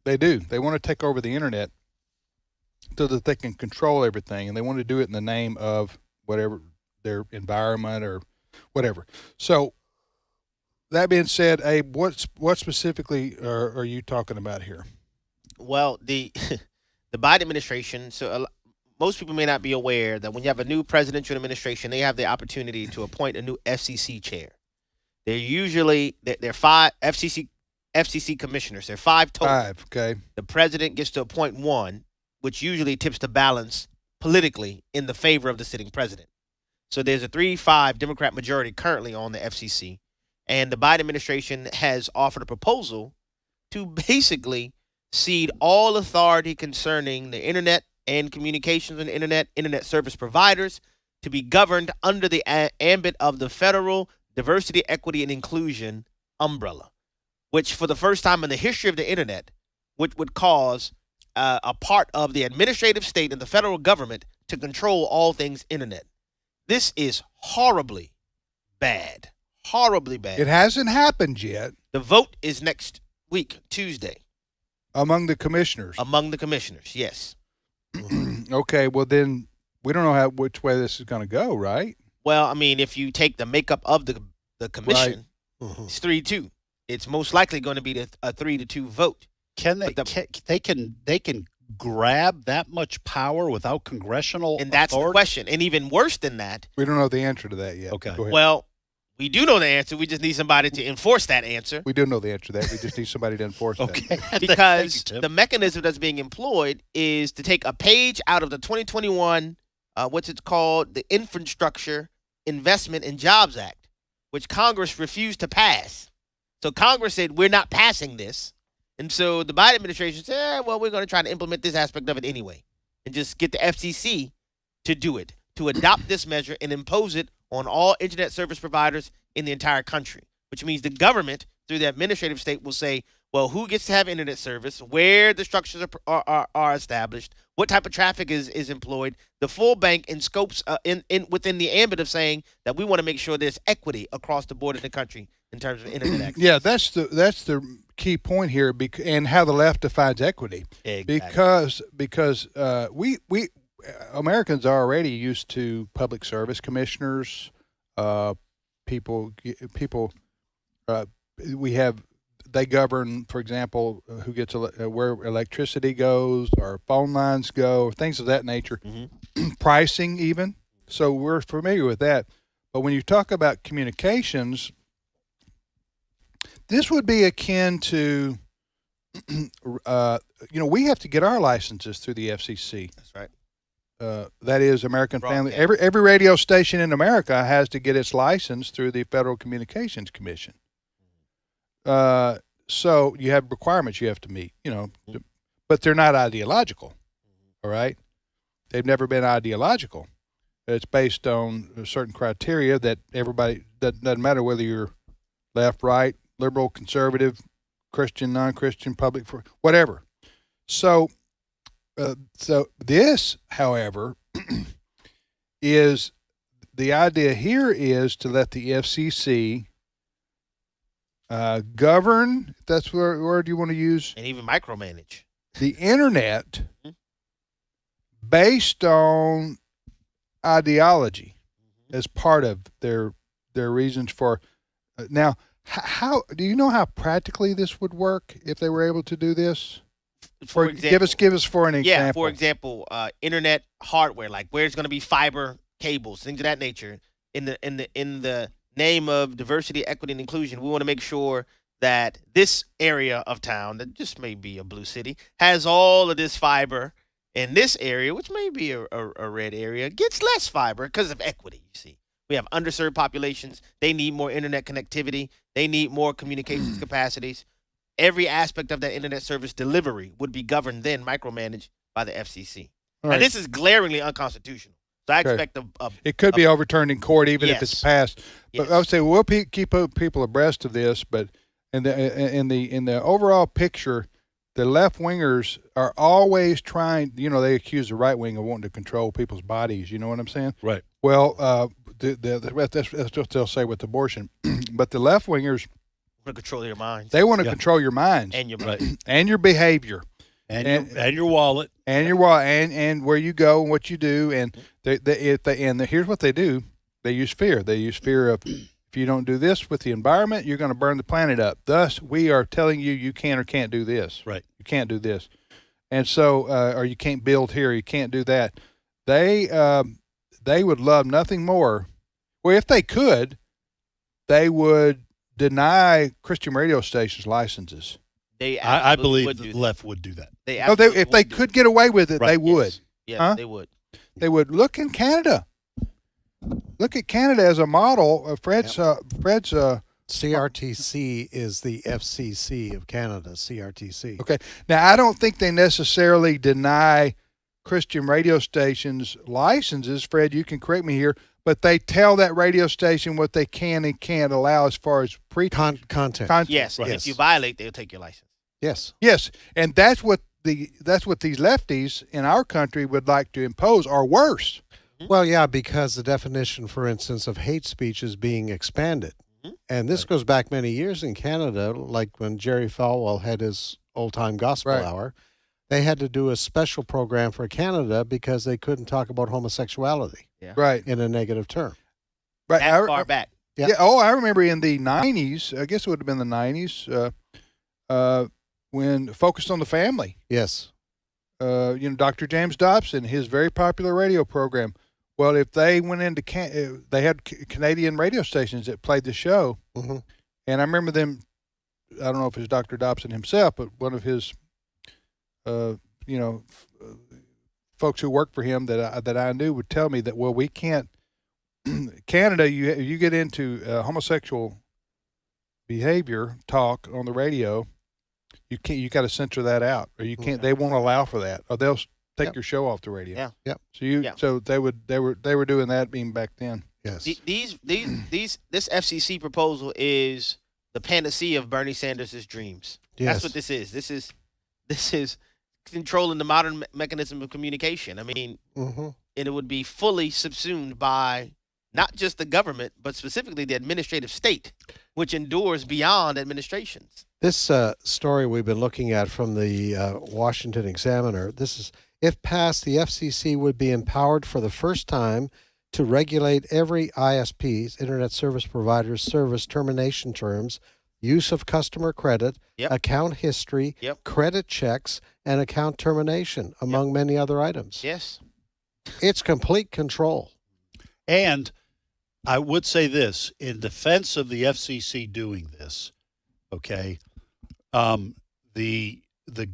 they do. They want to take over the internet so that they can control everything, and they want to do it in the name of whatever their environment or whatever. So that being said, Abe, what specifically are you talking about here? Well, the Biden administration. So most people may not be aware that when you have a new presidential administration, they have the opportunity to appoint a new FCC chair. They're 5 FCC commissioners. There are 5 total. 5. Okay. The president gets to appoint 1, which usually tips the balance politically in the favor of the sitting president. So there's a 3-5 Democrat majority currently on the FCC, and the Biden administration has offered a proposal to basically cede all authority concerning the internet and communications on the internet service providers to be governed under the ambit of the federal diversity, equity, and inclusion umbrella, which for the first time in the history of the internet would cause a part of the administrative state and the federal government to control all things internet. This is horribly bad. Horribly bad. It hasn't happened yet The vote is next week, Tuesday, among the commissioners. among the commissioners. Yes. Okay, well then we don't know which way this is going to go, right? Well, I mean, if you take the makeup of the commission, it's 3-2. It's most likely going to be a 3-2 vote. Can they? But They can grab that much power without congressional And that's the authority? question. And even worse than that, We don't know the answer to that yet. Okay. Go ahead. well, we do know the answer. We just need somebody to enforce that answer. We do know the answer to that. We just need somebody to enforce that. Okay. Because Thank you, Tim. the mechanism that's being employed is to take a page out of the 2021, what's it called, the Infrastructure Investment and Jobs Act, which Congress refused to pass. So Congress said, we're not passing this. And so the Biden administration said, well, we're going to try to implement this aspect of it anyway and just get the FCC to do it, to adopt this measure and impose it on all internet service providers in the entire country, which means the government, through the administrative state, will say, well, who gets to have internet service, where the structures are established, what type of traffic is employed, the full bank and scopes within the ambit of saying that we want to make sure there's equity across the board in the country in terms of internet access. Yeah, that's the key point here, and how the left defines equity. Exactly. Because we Americans are already used to public service commissioners, people. They govern, for example, who gets where electricity goes, or phone lines go, things of that nature, pricing even. So we're familiar with that. But when you talk about communications, this would be akin to, we have to get our licenses through the FCC. That's right. That is American Family. Broadcast. Every radio station in America has to get its license through the Federal Communications Commission. So you have requirements you have to meet, but they're not ideological. All right. They've never been ideological. It's based on a certain criteria that everybody, that doesn't matter whether you're left, right, liberal, conservative, Christian, non-Christian, public, whatever. So this, however, is the idea here is to let the FCC govern, if that's the word you want to use, And even micromanage. the internet based on ideology as part of their reasons for. Now, how do you know how practically this would work if they were able to do this? For example, give us for an example. Yeah, for example, internet hardware, like where's going to be fiber cables, things of that nature. In the name of diversity, equity, and inclusion, we want to make sure that this area of town, that just may be a blue city, has all of this fiber, and this area, which may be a red area, gets less fiber because of equity. You see, we have underserved populations. They need more internet connectivity. They need more communications capacities. Every aspect of that internet service delivery would be governed then, micromanaged by the FCC. All Now, right. this is glaringly unconstitutional. So I Okay. expect It could be overturned in court even if Yes. it's passed. But Yes. I would say we'll keep people abreast of this. But in the overall picture, the left wingers are always trying. They accuse the right wing of wanting to control people's bodies. You know what I'm saying? Right. Well, that's what they'll say with abortion. But the left wingers, want to control your minds they want to control your minds and your Right. and your behavior. And your wallet. And your and where you go and what you do, and here's what they do: they use fear. They use fear of if you don't do this with the environment, you're going to burn the planet up. Thus, we are telling you can or can't do this. Right. You can't do this, and so or you can't build here. You can't do that. They would love nothing more. Well, if they could, they would deny Christian radio stations licenses. They I absolutely believe would the do that. left would do that. They No, absolutely if they would do could that. get away with it, Right. they would. Yes, Huh? they would. They would look in Canada. Look at Canada as a model. Fred's CRTC is the FCC of Canada, CRTC. okay. Now, I don't think they necessarily deny Christian radio stations licenses. Fred, you can correct me here, but they tell that radio station what they can and can't allow as far as Content. Yes, Right. if you violate, they'll take your license. Yes. Yes, and that's what these lefties in our country would like to impose, or worse. Well, yeah, because the definition, for instance, of hate speech is being expanded. And this goes back many years in Canada, like when Jerry Falwell had his old-time gospel hour. They had to do a special program for Canada because they couldn't talk about homosexuality in a negative term. Right. That far back. Yeah. Oh, I remember in the 90s, I guess it would have been the 90s, when Focused on the Family. Yes. Dr. James Dobson, his very popular radio program. Well, if they went into they had Canadian radio stations that played the show, and I remember them. I don't know if it's Dr. Dobson himself, but one of his, folks who worked for him that I knew would tell me that we can't. Canada, you get into homosexual behavior talk on the radio, you got to censor that out, or you can't. They won't allow for that, or they'll take your show off the radio. Yeah. Yep. So they were doing that even back then. Yes. This FCC proposal is the panacea of Bernie Sanders' dreams. Yes. That's what this is. This is controlling the modern mechanism of communication. I mean, and it would be fully subsumed by not just the government, but specifically the administrative state, which endures beyond administrations. This story we've been looking at from the Washington Examiner, this is, if passed, the FCC would be empowered for the first time to regulate every ISP's, Internet Service Provider's, service termination terms, use of customer credit, account history, credit checks, and account termination, among many other items. Yes. It's complete control. And I would say this, in defense of the FCC doing this, okay, the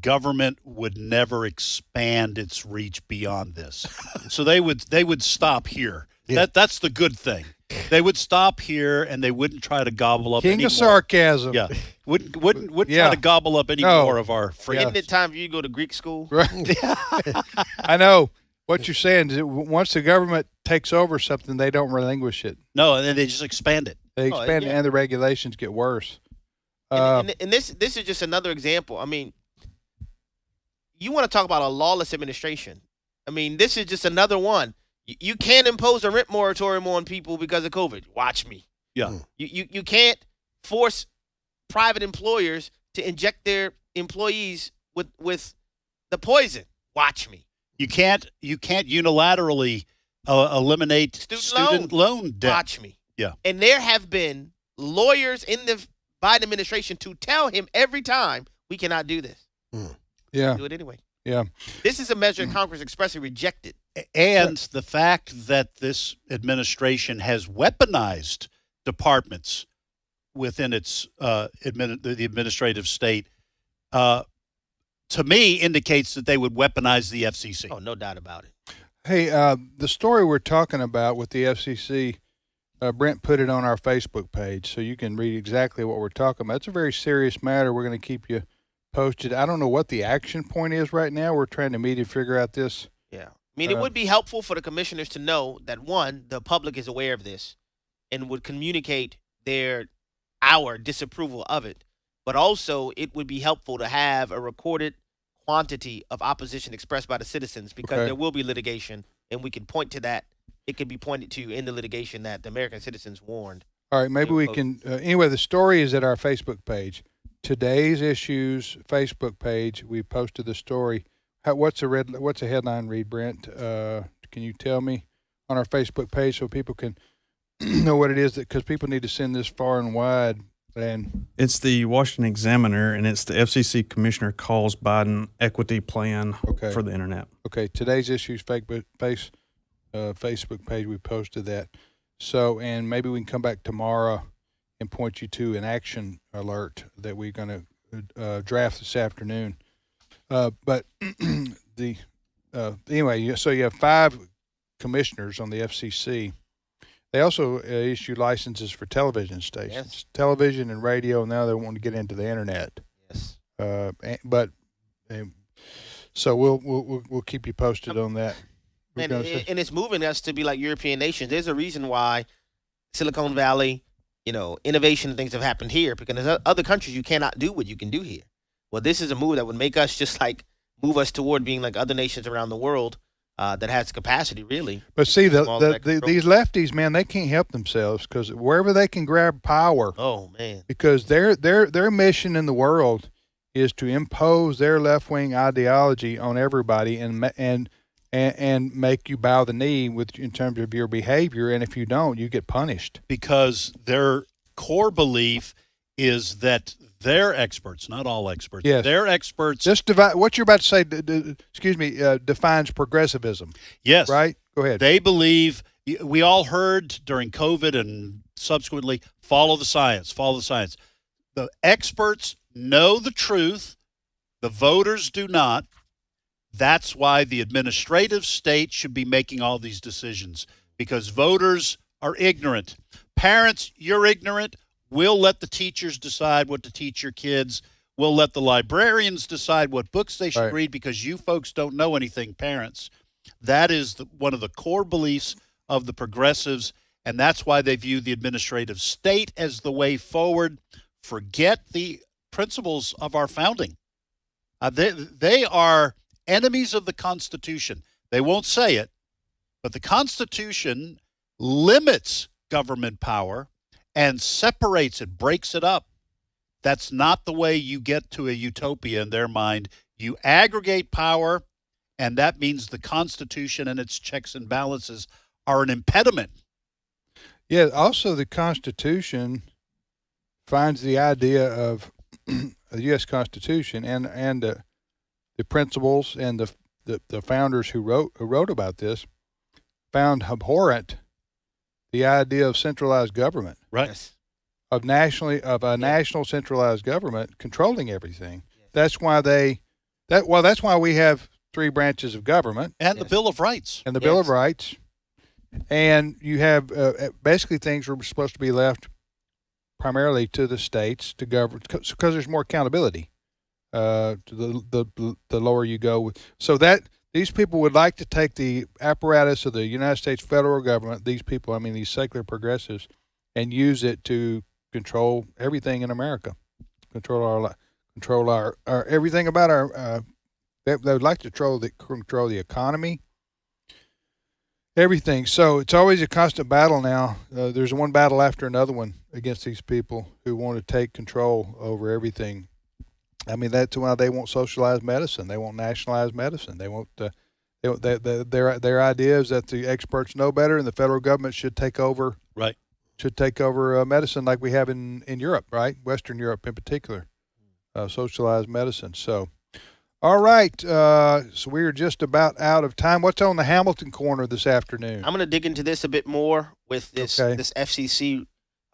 government would never expand its reach beyond this. So they would stop here. Yeah. That's the good thing. They would stop here, and they wouldn't try to gobble up any King of more. sarcasm. Yeah, wouldn't try to gobble up any more of our freedom. Isn't it time for you to go to Greek school? Right. I know what you're saying is that once the government takes over something, they don't relinquish it. No, and then they just expand it. They expand it, and the regulations get worse. And this is just another example. I mean, you want to talk about a lawless administration. I mean, this is just another one. You can't impose a rent moratorium on people because of COVID. Watch me. Yeah. You can't force private employers to inject their employees with the poison. Watch me. You can't unilaterally eliminate student loan debt. Watch me. Yeah. And there have been lawyers in the Biden administration to tell him every time, we cannot do this. Yeah. Do it anyway. Yeah. This is a measure Congress expressly rejected. And the fact that this administration has weaponized departments within its the administrative state, to me, indicates that they would weaponize the FCC. Oh, no doubt about it. Hey, the story we're talking about with the FCC, Brent put it on our Facebook page, so you can read exactly what we're talking about. It's a very serious matter. We're going to keep you posted. I don't know what the action point is right now. We're trying to meet and figure out this. Yeah. I mean, it would be helpful for the commissioners to know that, one, the public is aware of this and would communicate our disapproval of it. But also, it would be helpful to have a recorded quantity of opposition expressed by the citizens, because there will be litigation, and we can point to that. It can be pointed to in the litigation that the American citizens warned. All right, maybe we can. Anyway, the story is at our Facebook page. Today's Issues Facebook page. We posted the story. What's the headline read, Brent? Can you tell me on our Facebook page so people can know what it is? Because people need to send this far and wide. And it's the Washington Examiner, and it's the FCC commissioner calls Biden equity plan for the internet. Okay, Today's Issues Facebook page. We posted that. So, and maybe we can come back tomorrow and point you to an action alert that we're going to draft this afternoon. But anyway, so you have 5 commissioners on the FCC. They also issue licenses for television stations, television and radio. Now they want to get into the internet. Yes. So we'll keep you posted on that. And it's moving us to be like European nations. There's a reason why Silicon Valley, innovation and things have happened here, because there's other countries you cannot do what you can do here. Well, this is a move that would make us move us toward being like other nations around the world, that has capacity, really. But see, Small that control. these lefties, man, they can't help themselves because wherever they can grab power, oh man, because their mission in the world is to impose their left-wing ideology on everybody and make you bow the knee in terms of your behavior, and if you don't, you get punished. Because their core belief is that they're experts, not all experts. Yes. They're experts. What you're about to say, defines progressivism. Yes. Right? Go ahead. They believe, we all heard during COVID and subsequently, follow the science, follow the science. The experts know the truth. The voters do not. That's why the administrative state should be making all these decisions, because voters are ignorant. Parents, you're ignorant. We'll let the teachers decide what to teach your kids. We'll let the librarians decide what books they should read because you folks don't know anything, parents. That is one of the core beliefs of the progressives, and that's why they view the administrative state as the way forward. Forget the principles of our founding. They are enemies of the Constitution. They won't say it, but the Constitution limits government power and separates it, breaks it up. That's not the way you get to a utopia in their mind. You aggregate power, and that means the Constitution and its checks and balances are an impediment. Yeah, also the Constitution finds the idea of the U.S. Constitution and the principles and the founders who wrote about this found abhorrent the idea of centralized government. Right. Yes. Of a national centralized government controlling everything. That's why that's why we have 3 branches of government and the Bill of Rights. And the Bill of Rights. And you have basically things are supposed to be left primarily to the states to govern because there's more accountability to the lower you go. So that these people would like to take the apparatus of the United States federal government, these people, I mean these secular progressives, and use it to control everything in America, control our everything about our. They would like to control the economy, everything. So it's always a constant battle now. There's one battle after another one against these people who want to take control over everything. I mean, that's why they want socialized medicine. They want nationalized medicine. They want their idea is that the experts know better, and the federal government should take over. Right. Should take over medicine like we have in Europe, right? Western Europe in particular, socialized medicine. So, all right. So we're just about out of time. What's on the Hamilton Corner this afternoon? I'm going to dig into this a bit more with this FCC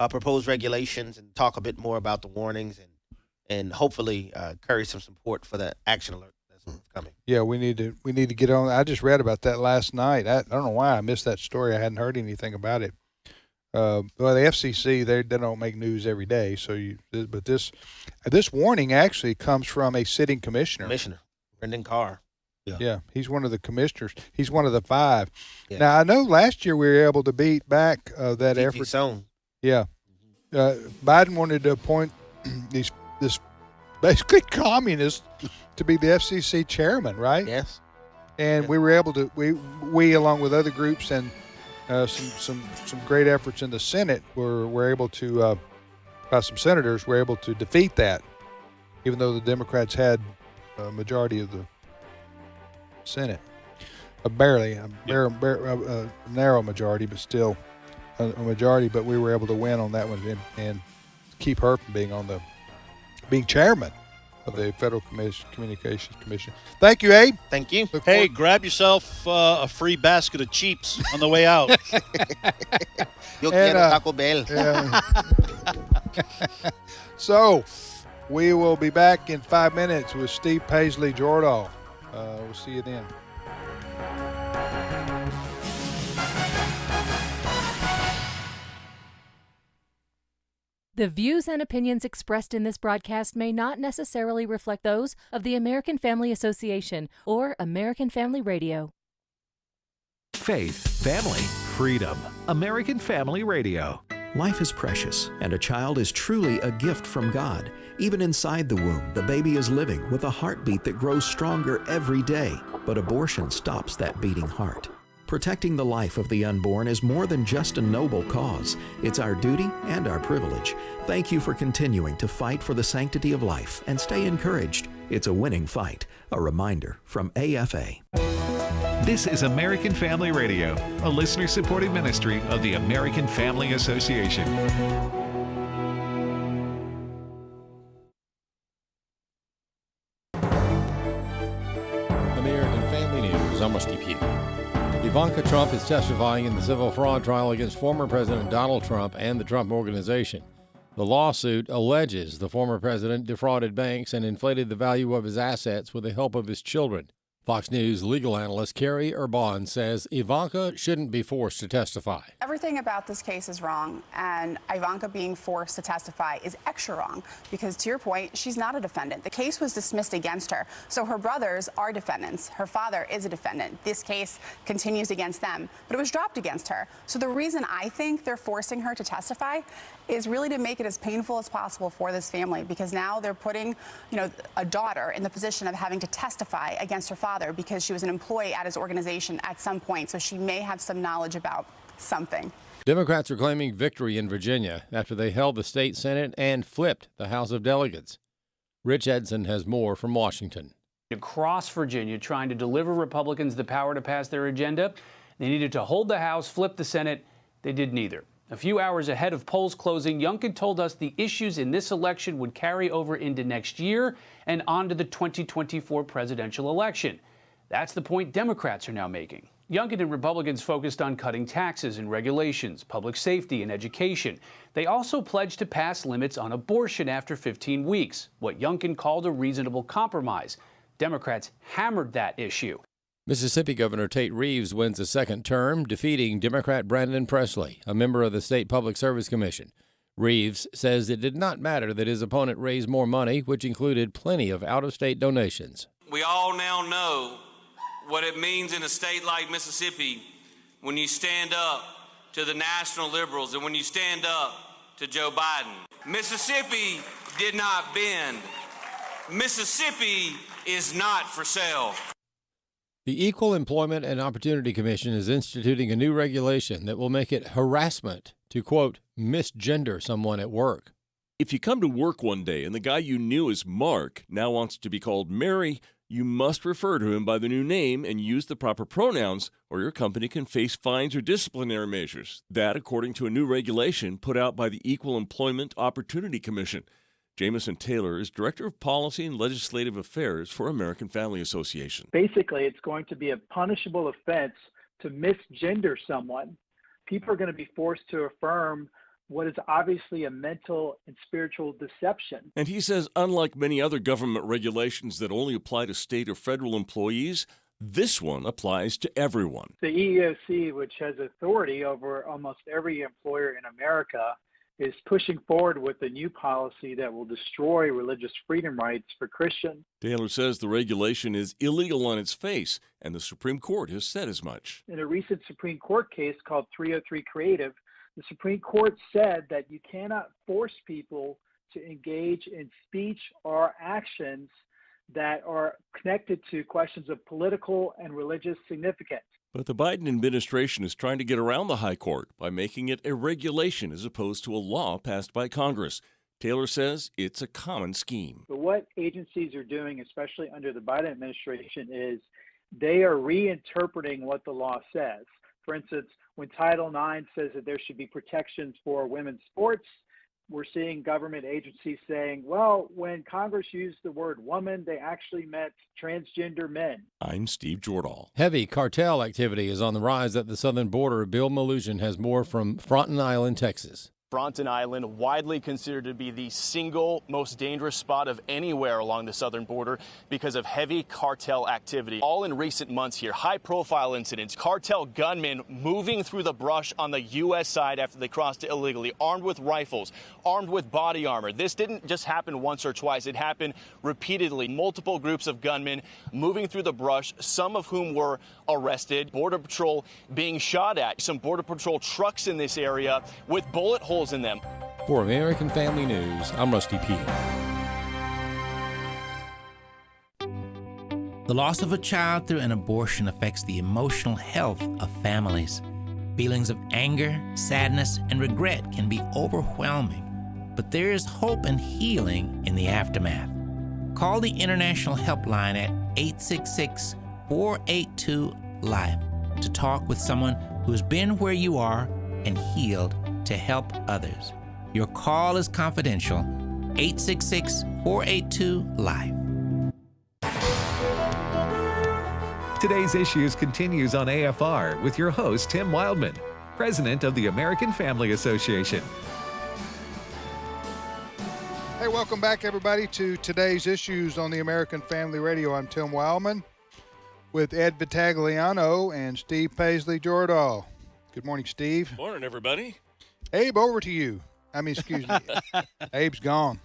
proposed regulations and talk a bit more about the warnings and hopefully carry some support for the action alert that's coming. Yeah, we need to get on. I just read about that last night. I don't know why I missed that story. I hadn't heard anything about it. Well, the FCC they don't make news every day, but this warning actually comes from a sitting commissioner. Brendan Carr. Yeah, he's one of the commissioners. He's one of the 5. Yeah. Now I know last year we were able to beat back that effort. Zone. Yeah, Biden wanted to appoint this basically communist to be the FCC chairman, right? Yes. And we were able to we along with other groups and some great efforts in the Senate were able to by some senators were able to defeat that, even though the Democrats had a majority of the Senate, a narrow majority, but still a majority. But we were able to win on that one and keep her from being chairman of the Federal Communications Commission. Thank you, Abe. Thank you. Hey, grab yourself a free basket of Cheeps on the way out. Yo quiero Taco Bell. So, we will be back in 5 minutes with Steve Paisley Jordahl. We'll see you then. The views and opinions expressed in this broadcast may not necessarily reflect those of the American Family Association or American Family Radio. Faith, family, freedom. American Family Radio. Life is precious, and a child is truly a gift from God. Even inside the womb, the baby is living with a heartbeat that grows stronger every day. But abortion stops that beating heart. Protecting the life of the unborn is more than just a noble cause. It's our duty and our privilege. Thank you for continuing to fight for the sanctity of life, and stay encouraged. It's a winning fight. A reminder from AFA. This is American Family Radio, a listener-supported ministry of the American Family Association. American Family News, I'm Rusty Pugh. Ivanka Trump is testifying in the civil fraud trial against former President Donald Trump and the Trump Organization. The lawsuit alleges the former president defrauded banks and inflated the value of his assets with the help of his children. Fox News legal analyst Carrie Urban says Ivanka shouldn't be forced to testify. Everything about this case is wrong, and Ivanka being forced to testify is extra wrong because, to your point, she's not a defendant. The case was dismissed against her, so her brothers are defendants. Her father is a defendant. This case continues against them, but it was dropped against her. So the reason I think they're forcing her to testify is really to make it as painful as possible for this family, because now they're putting, a daughter in the position of having to testify against her father because she was an employee at his organization at some point, so she may have some knowledge about something. Democrats are claiming victory in Virginia after they held the state Senate and flipped the House of Delegates. Rich Edson has more from Washington. Across Virginia, trying to deliver Republicans the power to pass their agenda. They needed to hold the House, flip the Senate. They did neither. A few hours ahead of polls closing, Youngkin told us the issues in this election would carry over into next year and on to the 2024 presidential election. That's the point Democrats are now making. Youngkin and Republicans focused on cutting taxes and regulations, public safety and education. They also pledged to pass limits on abortion after 15 weeks, what Youngkin called a reasonable compromise. Democrats hammered that issue. Mississippi Governor Tate Reeves wins a second term, defeating Democrat Brandon Presley, a member of the State Public Service Commission. Reeves says it did not matter that his opponent raised more money, which included plenty of out-of-state donations. We all now know what it means in a state like Mississippi when you stand up to the national liberals and when you stand up to Joe Biden. Mississippi did not bend. Mississippi is not for sale. The Equal Employment and Opportunity Commission is instituting a new regulation that will make it harassment to, quote, misgender someone at work. If you come to work one day and the guy you knew as Mark now wants to be called Mary, you must refer to him by the new name and use the proper pronouns, or your company can face fines or disciplinary measures. That, according to a new regulation put out by the Equal Employment Opportunity Commission. Jamison Taylor is Director of Policy and Legislative Affairs for American Family Association. Basically, it's going to be a punishable offense to misgender someone. People are going to be forced to affirm what is obviously a mental and spiritual deception. And he says, unlike many other government regulations that only apply to state or federal employees, this one applies to everyone. The EEOC, which has authority over almost every employer in America, is pushing forward with a new policy that will destroy religious freedom rights for Christians. Taylor says the regulation is illegal on its face, and the Supreme Court has said as much. In a recent Supreme Court case called 303 Creative, the Supreme Court said that you cannot force people to engage in speech or actions that are connected to questions of political and religious significance. But the Biden administration is trying to get around the High Court by making it a regulation as opposed to a law passed by Congress. Taylor says it's a common scheme. But what agencies are doing, especially under the Biden administration, is they are reinterpreting what the law says. For instance, when Title IX says that there should be protections for women's sports, we're seeing government agencies saying, well, when Congress used the word woman, they actually meant transgender men. I'm Steve Jordahl. Heavy cartel activity is on the rise at the southern border. Bill Malusian has more from Fronten Island, Texas. Fronten Island, widely considered to be the single most dangerous spot of anywhere along the southern border because of heavy cartel activity. All in recent months here, high-profile incidents, cartel gunmen moving through the brush on the U.S. side after they crossed it illegally, armed with rifles, armed with body armor. This didn't just happen once or twice. It happened repeatedly. Multiple groups of gunmen moving through the brush, some of whom were arrested. Border Patrol being shot at. Some Border Patrol trucks in this area with bullet holes holes in them. For American Family News, I'm Rusty Pugh. The loss of a child through an abortion affects the emotional health of families. Feelings of anger, sadness, and regret can be overwhelming, but there is hope and healing in the aftermath. Call the International Helpline at 866-482-LIFE to talk with someone who has been where you are and healed to help others. Your call is confidential. 866-482-LIFE. Today's Issues continues on AFR with your host, Tim Wildman, president of the American Family Association. Hey, welcome back, everybody, to Today's Issues on the American Family Radio. I'm Tim Wildman with Ed Vitagliano and Steve Paisley-Jordahl. Good morning, Steve. Morning, everybody. Abe, over to you. Excuse me. Abe's gone.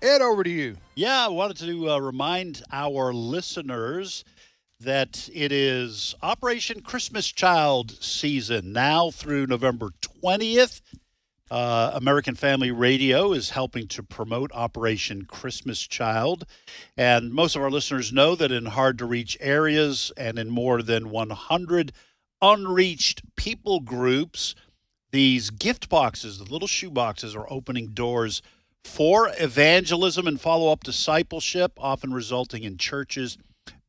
Ed, over to you. Yeah, I wanted to remind our listeners that it is Operation Christmas Child season now through November 20th. American Family Radio is helping to promote Operation Christmas Child. And most of our listeners know that in hard-to-reach areas and in more than 100 unreached people groups, these gift boxes, the little shoe boxes, are opening doors for evangelism and follow-up discipleship, often resulting in churches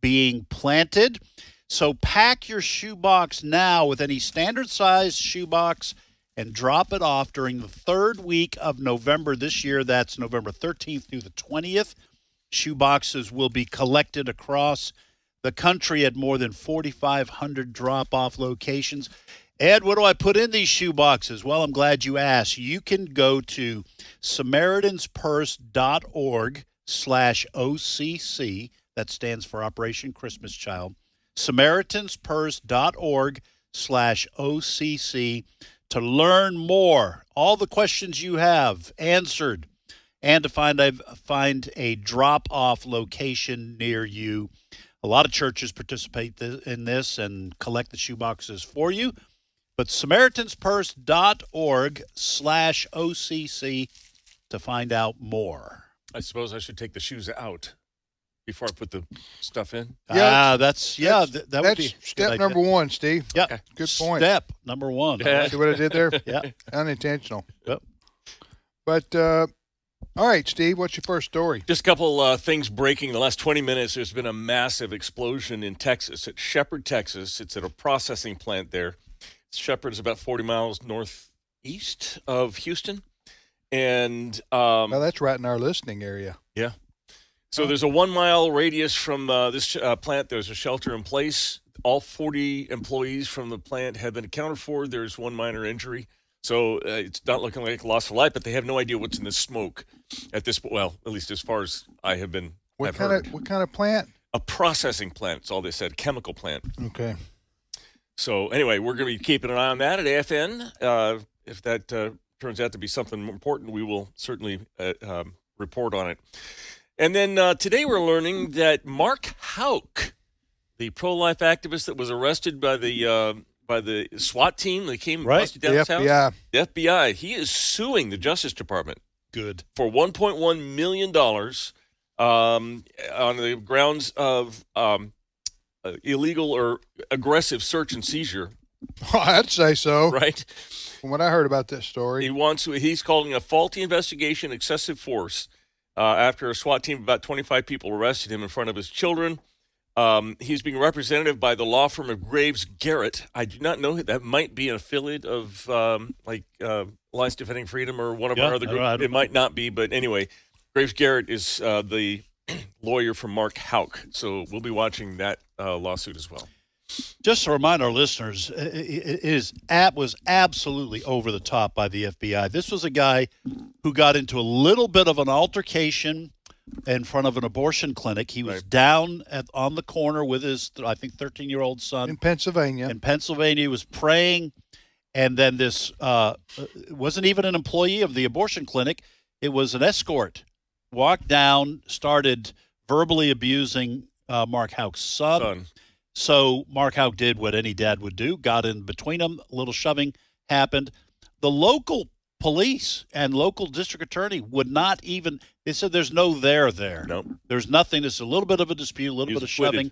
being planted. So pack your shoebox now with any standard-sized shoebox and drop it off during the third week of November this year. That's November 13th through the 20th. Shoeboxes will be collected across the country at more than 4,500 drop-off locations. Ed, what do I put in these shoeboxes? Well, I'm glad you asked. You can go to SamaritansPurse.org/OCC. That stands for Operation Christmas Child. SamaritansPurse.org/OCC to learn more. All the questions you have answered, and to find a drop-off location near you. A lot of churches participate in this and collect the shoeboxes for you. But SamaritansPurse.org/OCC to find out more. I suppose I should take the shoes out before I put the stuff in. That would be step number one, Steve. Yeah, okay. Good point. Step number one. See what I did there? Yeah, unintentional. Yep. But all right, Steve, what's your first story? Just a couple things breaking in the last 20 minutes. There's been a massive explosion in Texas, at Shepherd, Texas. It's at a processing plant there. Shepherd is about 40 miles northeast of Houston. And well, that's right in our listening area. Yeah. So there's a 1 mile radius from this plant. There's a shelter in place. All 40 employees from the plant have been accounted for. There's one minor injury. So it's not looking like loss of life, but they have no idea what's in the smoke at this point. Well, at least as far as I have been. What kind of plant? A processing plant. That's all they said. Chemical plant. Okay. So anyway, we're going to be keeping an eye on that at AFN. If that turns out to be something important, we will certainly report on it. And then today we're learning that Mark Houck, the pro-life activist that was arrested by the SWAT team that came and busted down his house, the FBI, he is suing the Justice Department. Good. For $1.1 million on the grounds of illegal or aggressive search and seizure. I'd say so. Right? From what I heard about this story. He's calling a faulty investigation excessive force after a SWAT team of about 25 people arrested him in front of his children. He's being represented by the law firm of Graves Garrett. I do not know that might be an affiliate of Alliance Defending Freedom or one of our other groups. It might not be, but anyway, Graves Garrett is the lawyer for Mark Houck. So we'll be watching that lawsuit as well. Just to remind our listeners, it was absolutely over the top by the FBI. This was a guy who got into a little bit of an altercation in front of an abortion clinic. He was down on the corner with his, I think, 13-year-old son. In Pennsylvania. He was praying, and then this wasn't even an employee of the abortion clinic. It was an escort. Walked down, started verbally abusing Mark Houck's son. So Mark Houck did what any dad would do, got in between them, a little shoving happened. The local police and local district attorney would not even. They said there's no there. Nope. There's nothing. It's a little bit of a dispute, a little He was bit of acquitted. shoving.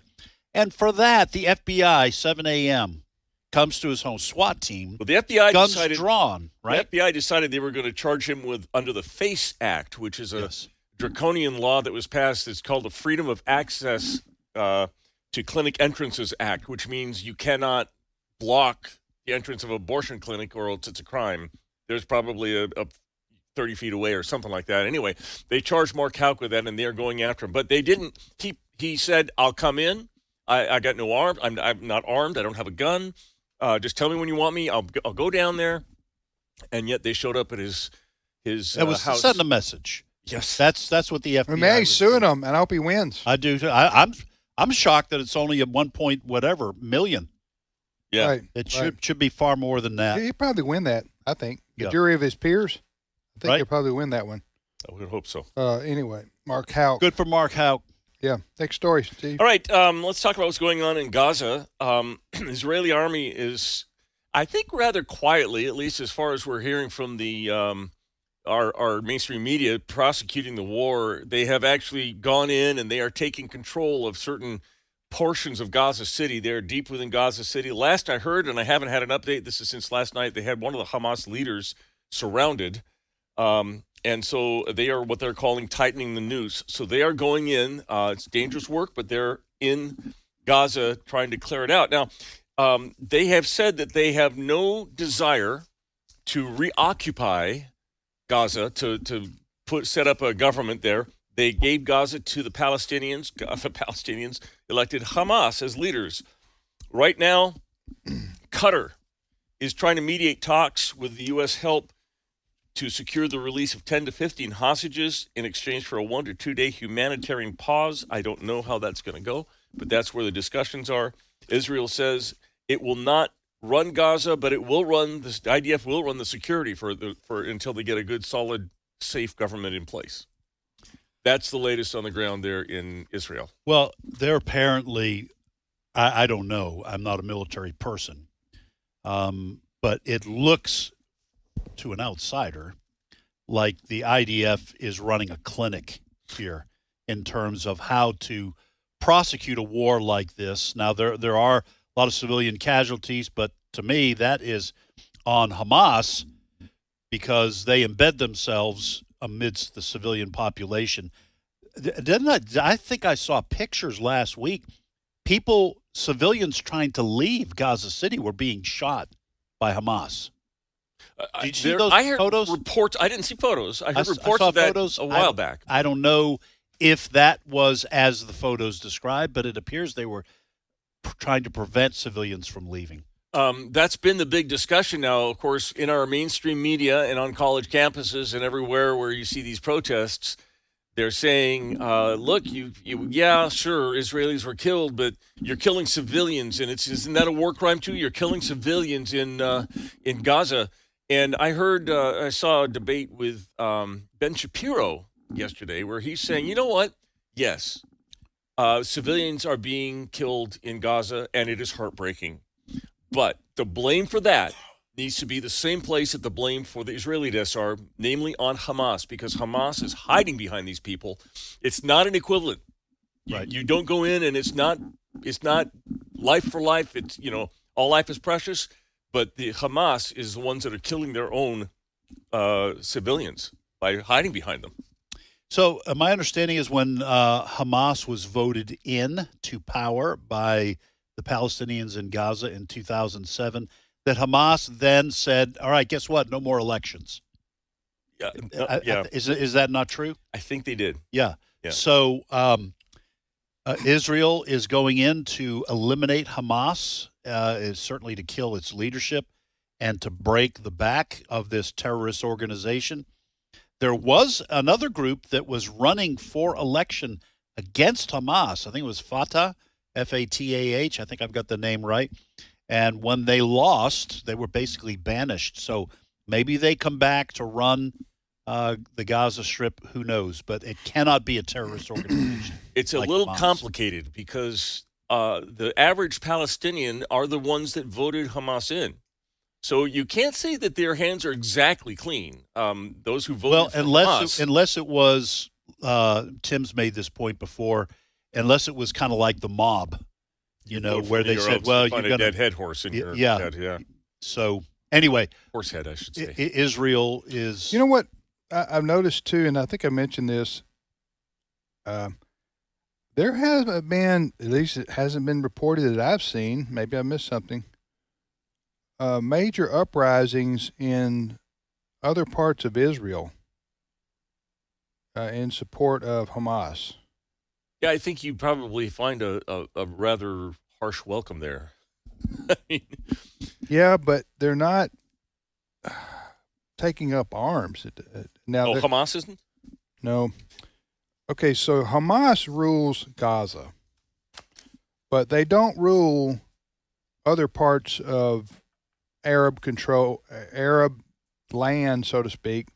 And for that, the FBI, 7 a.m., comes to his home. SWAT team. Well, the FBI guns decided, drawn, right? The FBI decided they were going to charge him with under the FACE Act, which is a draconian law that was passed. It's called the Freedom of Access to Clinic Entrances Act, which means you cannot block the entrance of an abortion clinic or else it's a crime. There's probably a 30 feet away or something like that. Anyway, they charged Mark Houck with that, and they're going after him. But they didn't. He said, I'll come in. I got no arm. I'm not armed. I don't have a gun. Just tell me when you want me. I'll go down there. And yet they showed up at his It was house. sending a message. Yes. That's what the FBI. Man, he's suing him, and I hope he wins. I do too. I'm shocked that it's only a 1 point whatever million. Yeah. Right, It should be far more than that. He'd probably win that, I think. The Yeah. jury of his peers, I think Right. he'll probably win that one. I would hope so. Anyway, Mark Houck. Good for Mark Houck. Yeah. Next story, Steve. All right, let's talk about what's going on in Gaza. Israeli army is, I think, rather quietly, at least as far as we're hearing from the our mainstream media prosecuting the war. They have actually gone in and they are taking control of certain portions of Gaza City. They're deep within Gaza City. Last I heard, and I haven't had an update, this is since last night, they had one of the Hamas leaders surrounded. And so they are what they're calling tightening the noose. So they are going in. It's dangerous work, but they're in Gaza trying to clear it out. Now, they have said that they have no desire to reoccupy Gaza, to set up a government there. They gave Gaza to the Palestinians. The Palestinians elected Hamas as leaders. Right now, Qatar is trying to mediate talks with the U.S. help to secure the release of 10 to 15 hostages in exchange for a 1 to 2 day humanitarian pause. I don't know how that's going to go, but that's where the discussions are. Israel says it will not run Gaza, but it will run the IDF will run the security for until they get a good, solid, safe government in place. That's the latest on the ground there in Israel. Well, they're apparently, I don't know, I'm not a military person, but it looks to an outsider like the IDF is running a clinic here in terms of how to prosecute a war like this. Now, there are a lot of civilian casualties, but to me, that is on Hamas because they embed themselves amidst the civilian population. I think I saw pictures last week. Civilians trying to leave Gaza City were being shot by Hamas. Did you see those photos? Reports. I didn't see photos. I heard I reports saw of that photos a while back. I don't know if that was as the photos described, but it appears they were trying to prevent civilians from leaving. That's been the big discussion now, of course, in our mainstream media and on college campuses and everywhere where you see these protests. They're saying, look, yeah, sure, Israelis were killed, but you're killing civilians, and isn't that a war crime too? You're killing civilians in Gaza. And I saw a debate with Ben Shapiro yesterday where he's saying, you know what? Yes, civilians are being killed in Gaza, and it is heartbreaking. But the blame for that needs to be the same place that the blame for the Israeli deaths are, namely on Hamas, because Hamas is hiding behind these people. It's not an equivalent. Right. You don't go in, and it's not life for life. It's, all life is precious. But the Hamas is the ones that are killing their own civilians by hiding behind them. So my understanding is when Hamas was voted in to power by the Palestinians in Gaza in 2007, that Hamas then said, all right, guess what? No more elections. Yeah. Is that not true? I think they did. Yeah. So Israel is going in to eliminate Hamas, is certainly to kill its leadership and to break the back of this terrorist organization. There was another group that was running for election against Hamas. I think it was Fatah, F-A-T-A-H. I think I've got the name right. And when they lost, they were basically banished. So maybe they come back to run the Gaza Strip. Who knows? But it cannot be a terrorist organization. It's a little complicated because the average Palestinian are the ones that voted Hamas in. So you can't say that their hands are exactly clean. Those who voted for Hamas, unless it was, Tim's made this point before, unless it was kind of like the mob, where they said, well, you're find going a dead head horse in your head. Yeah. So anyway, horse head, I should say. Israel is. You know what I've noticed too, and I think I mentioned this. There hasn't been, at least it hasn't been reported that I've seen. Maybe I missed something. Major uprisings in other parts of Israel in support of Hamas. Yeah, I think you'd probably find a rather harsh welcome there. Yeah, but they're not taking up arms. Now, Hamas isn't? No. Okay, so Hamas rules Gaza, but they don't rule other parts of Arab land, so to speak,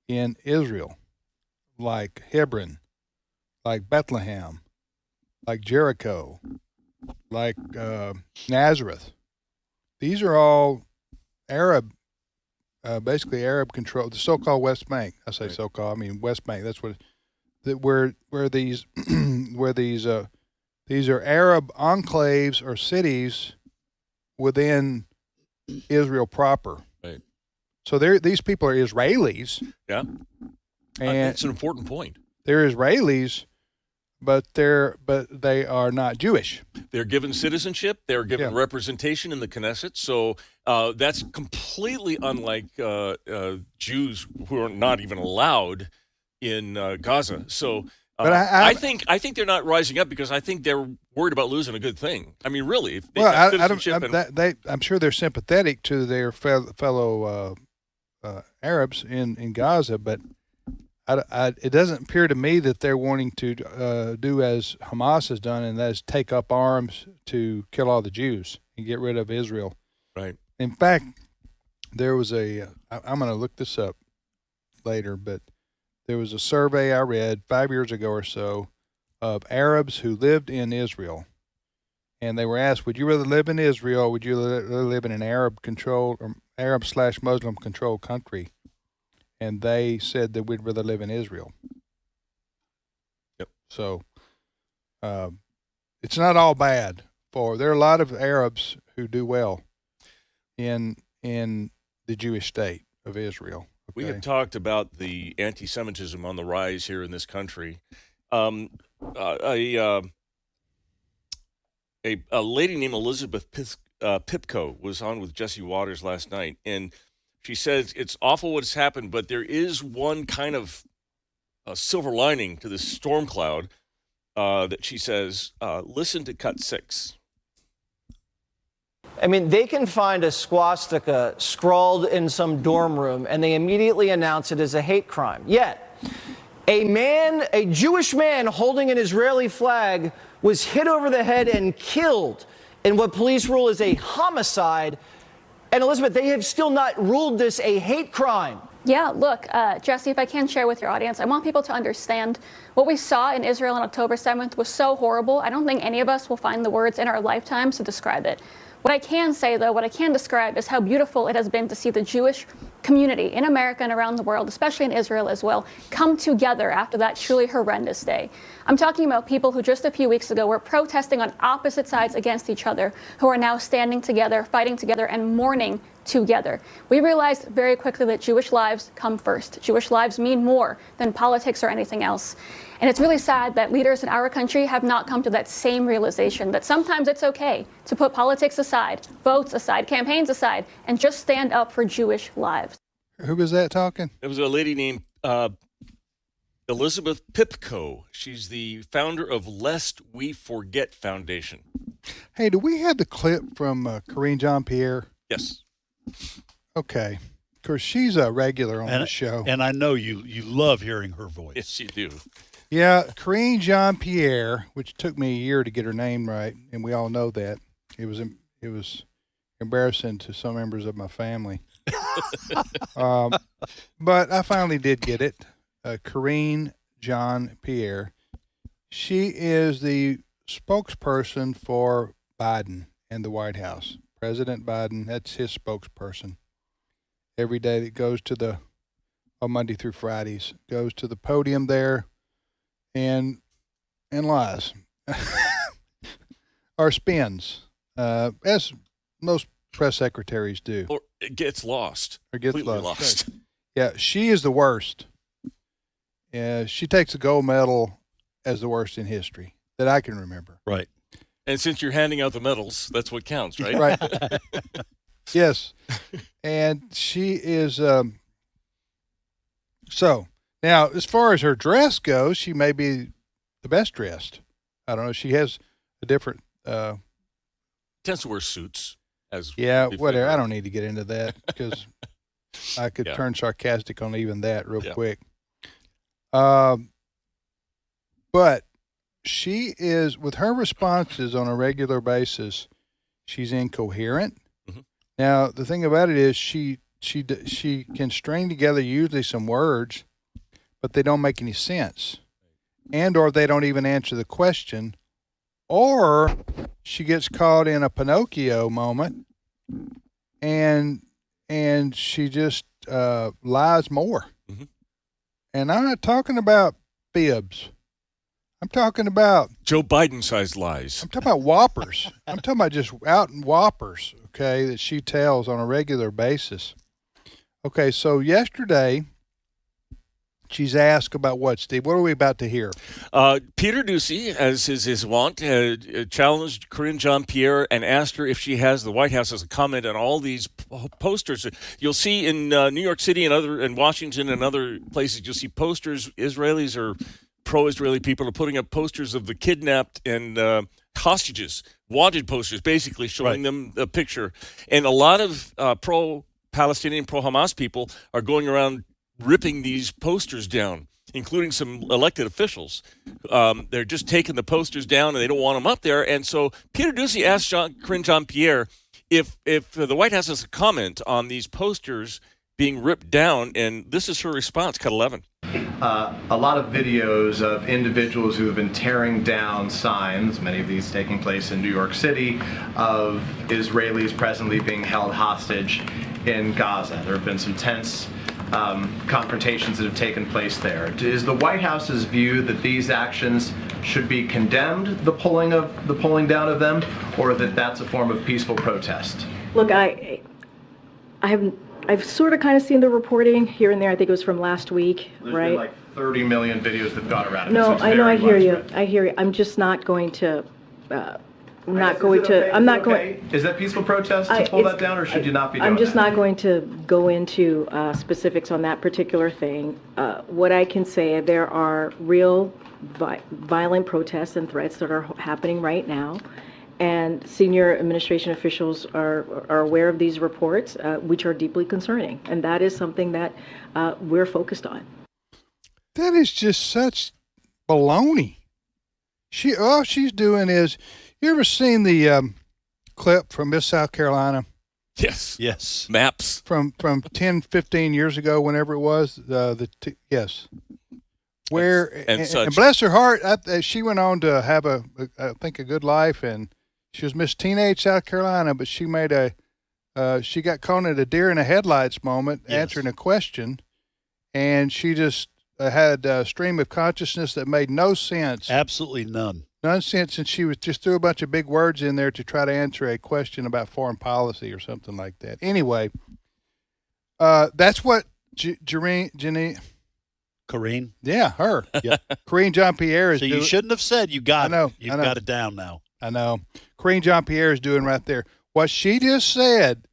in Israel, like Hebron, like Bethlehem, like Jericho, like Nazareth. These are all Arab, basically Arab control, the so-called West Bank. I say so-called, I mean West Bank. That's what where these these are Arab enclaves or cities within Israel proper. Right. So these people are Israelis. Yeah. And it's an important point. They're Israelis, but they are not Jewish. They're given citizenship. They're given representation in the Knesset. So that's completely unlike Jews who are not even allowed in Gaza. So but I think they're not rising up because I think they're worried about losing a good thing. I mean, really. If they got citizenship I'm sure they're sympathetic to their fellow Arabs in Gaza, but it doesn't appear to me that they're wanting to do as Hamas has done, and that is take up arms to kill all the Jews and get rid of Israel. Right. In fact, there was I'm going to look this up later, but there was a survey I read 5 years ago or so of Arabs who lived in Israel, and they were asked, would you rather live in Israel or would you rather live in an Arab-controlled or Arab/Muslim-controlled country? And they said that we'd rather live in Israel. Yep. So it's not all bad. There are a lot of Arabs who do well in the Jewish state of Israel. Okay? We have talked about the anti-Semitism on the rise here in this country. A lady named Elizabeth Pipko was on with Jesse Waters last night, and she says it's awful what's happened, but there is one kind of silver lining to this storm cloud that she says, listen to cut 6. I mean, they can find a swastika scrawled in some dorm room and they immediately announce it as a hate crime. Yet, a Jewish man holding an Israeli flag was hit over the head and killed in what police rule is a homicide. And Elizabeth, they have still not ruled this a hate crime. Yeah, look, Jesse, if I can share with your audience, I want people to understand what we saw in Israel on October 7th was so horrible. I don't think any of us will find the words in our lifetimes to describe it. What I can say, though, what I can describe is how beautiful it has been to see the Jewish community in America and around the world, especially in Israel as well, come together after that truly horrendous day. I'm talking about people who just a few weeks ago were protesting on opposite sides against each other, who are now standing together, fighting together, and mourning together. We realized very quickly that Jewish lives come first. Jewish lives mean more than politics or anything else. And it's really sad that leaders in our country have not come to that same realization that sometimes it's okay to put politics aside, votes aside, campaigns aside, and just stand up for Jewish lives. Who was that talking? It was a lady named Elizabeth Pipko. She's the founder of Lest We Forget Foundation. Hey, do we have the clip from Corinne Jean-Pierre? Yes. Okay. Of course, she's a regular on the show. And I know you love hearing her voice. Yes, you do. Yeah, Corinne Jean-Pierre, which took me a year to get her name right, and we all know that. It was embarrassing to some members of my family. But I finally did get it. Corinne Jean-Pierre. She is the spokesperson for Biden and the White House. President Biden, that's his spokesperson. Every day that goes to on Monday through Fridays, goes to the podium there and lies or spins, as most press secretaries do. Or it gets lost. Or gets Completely lost. Yeah, she is the worst. She takes the gold medal as the worst in history that I can remember. Right. And since you're handing out the medals, that's what counts, right? Right. Yes. And she is so now as far as her dress goes, she may be the best dressed. I don't know. She has a different Tends to wear suits as whatever. I don't need to get into that because I could turn sarcastic on even that real quick. But she is, with her responses on a regular basis, she's incoherent. Mm-hmm. Now, the thing about it is she can string together usually some words, but they don't make any sense. Or they don't even answer the question, or she gets caught in a Pinocchio moment and she just lies more. Mm-hmm. And I'm not talking about fibs. I'm talking about Joe Biden-sized lies. I'm talking about whoppers. I'm talking about just out and whoppers, okay, that she tells on a regular basis. Okay, so yesterday she's asked about what, Steve? What are we about to hear? Peter Doocy, as is his wont, challenged Karine Jean-Pierre and asked her if she has the White House as a comment on all these posters. You'll see in New York City and Washington and other places, you'll see posters. Israelis or pro-Israeli people are putting up posters of the kidnapped and hostages, wanted posters, basically showing them a picture. And a lot of pro-Palestinian, pro-Hamas people are going around ripping these posters down, including some elected officials. They're just taking the posters down and they don't want them up there. And so Peter Doocy asked Karine Jean-Pierre if the White House has a comment on these posters being ripped down, and this is her response, cut 11. A lot of videos of individuals who have been tearing down signs, many of these taking place in New York City, of Israelis presently being held hostage in Gaza. There have been some tense confrontations that have taken place there. Is the White House's view that these actions should be condemned, the pulling down of them, or that that's a form of peaceful protest? Look, I've sort of kind of seen the reporting here and there. I think it was from last week, There's right? been like 30 million videos that have gone around. No, I know, I hear you. I hear you. I'm just not going to. I'm not going to. Is that peaceful protest to pull that down, or should you not be doing I'm just that? not going to go into specifics on that particular thing. What I can say, there are real violent protests and threats that are happening right now. And senior administration officials are aware of these reports, which are deeply concerning. And that is something that we're focused on. That is just such baloney. All she's doing is, you ever seen the clip from Miss South Carolina? Yes. Maps. From 10, 15 years ago, whenever it was. Yes. Where, and bless her heart, she went on to have I think a good life, and she was Miss Teenage South Carolina, but she made she got caught in a deer in the headlights moment, answering a question, and she just had a stream of consciousness that made no sense. Absolutely none. Nonsense, and she was just threw a bunch of big words in there to try to answer a question about foreign policy or something like that. Anyway, that's what Karine? Yeah, her. Yeah. Karine Jean-Pierre is So you shouldn't have said you got it. You've got it down now. I know. Karine Jean-Pierre is doing right there. What she just said,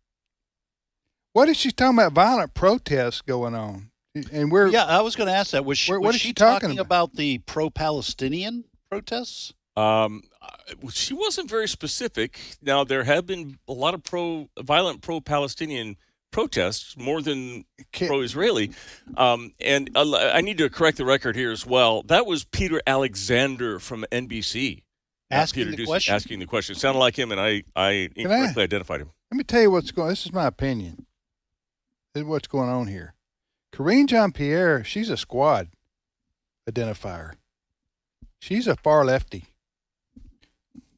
what is she talking about? Violent protests going on. And I was going to ask that. Was she talking about the pro-Palestinian protests? She wasn't very specific. Now, there have been a lot of violent pro-Palestinian protests, more than pro-Israeli. And I need to correct the record here as well. That was Peter Alexander from NBC. Asking Peter the Doocy question? asking the question. Sounded like him, and I incorrectly identified him. Let me tell you what's going on. This is my opinion. This is what's going on here. Karine Jean-Pierre, she's a squad identifier. She's a far lefty.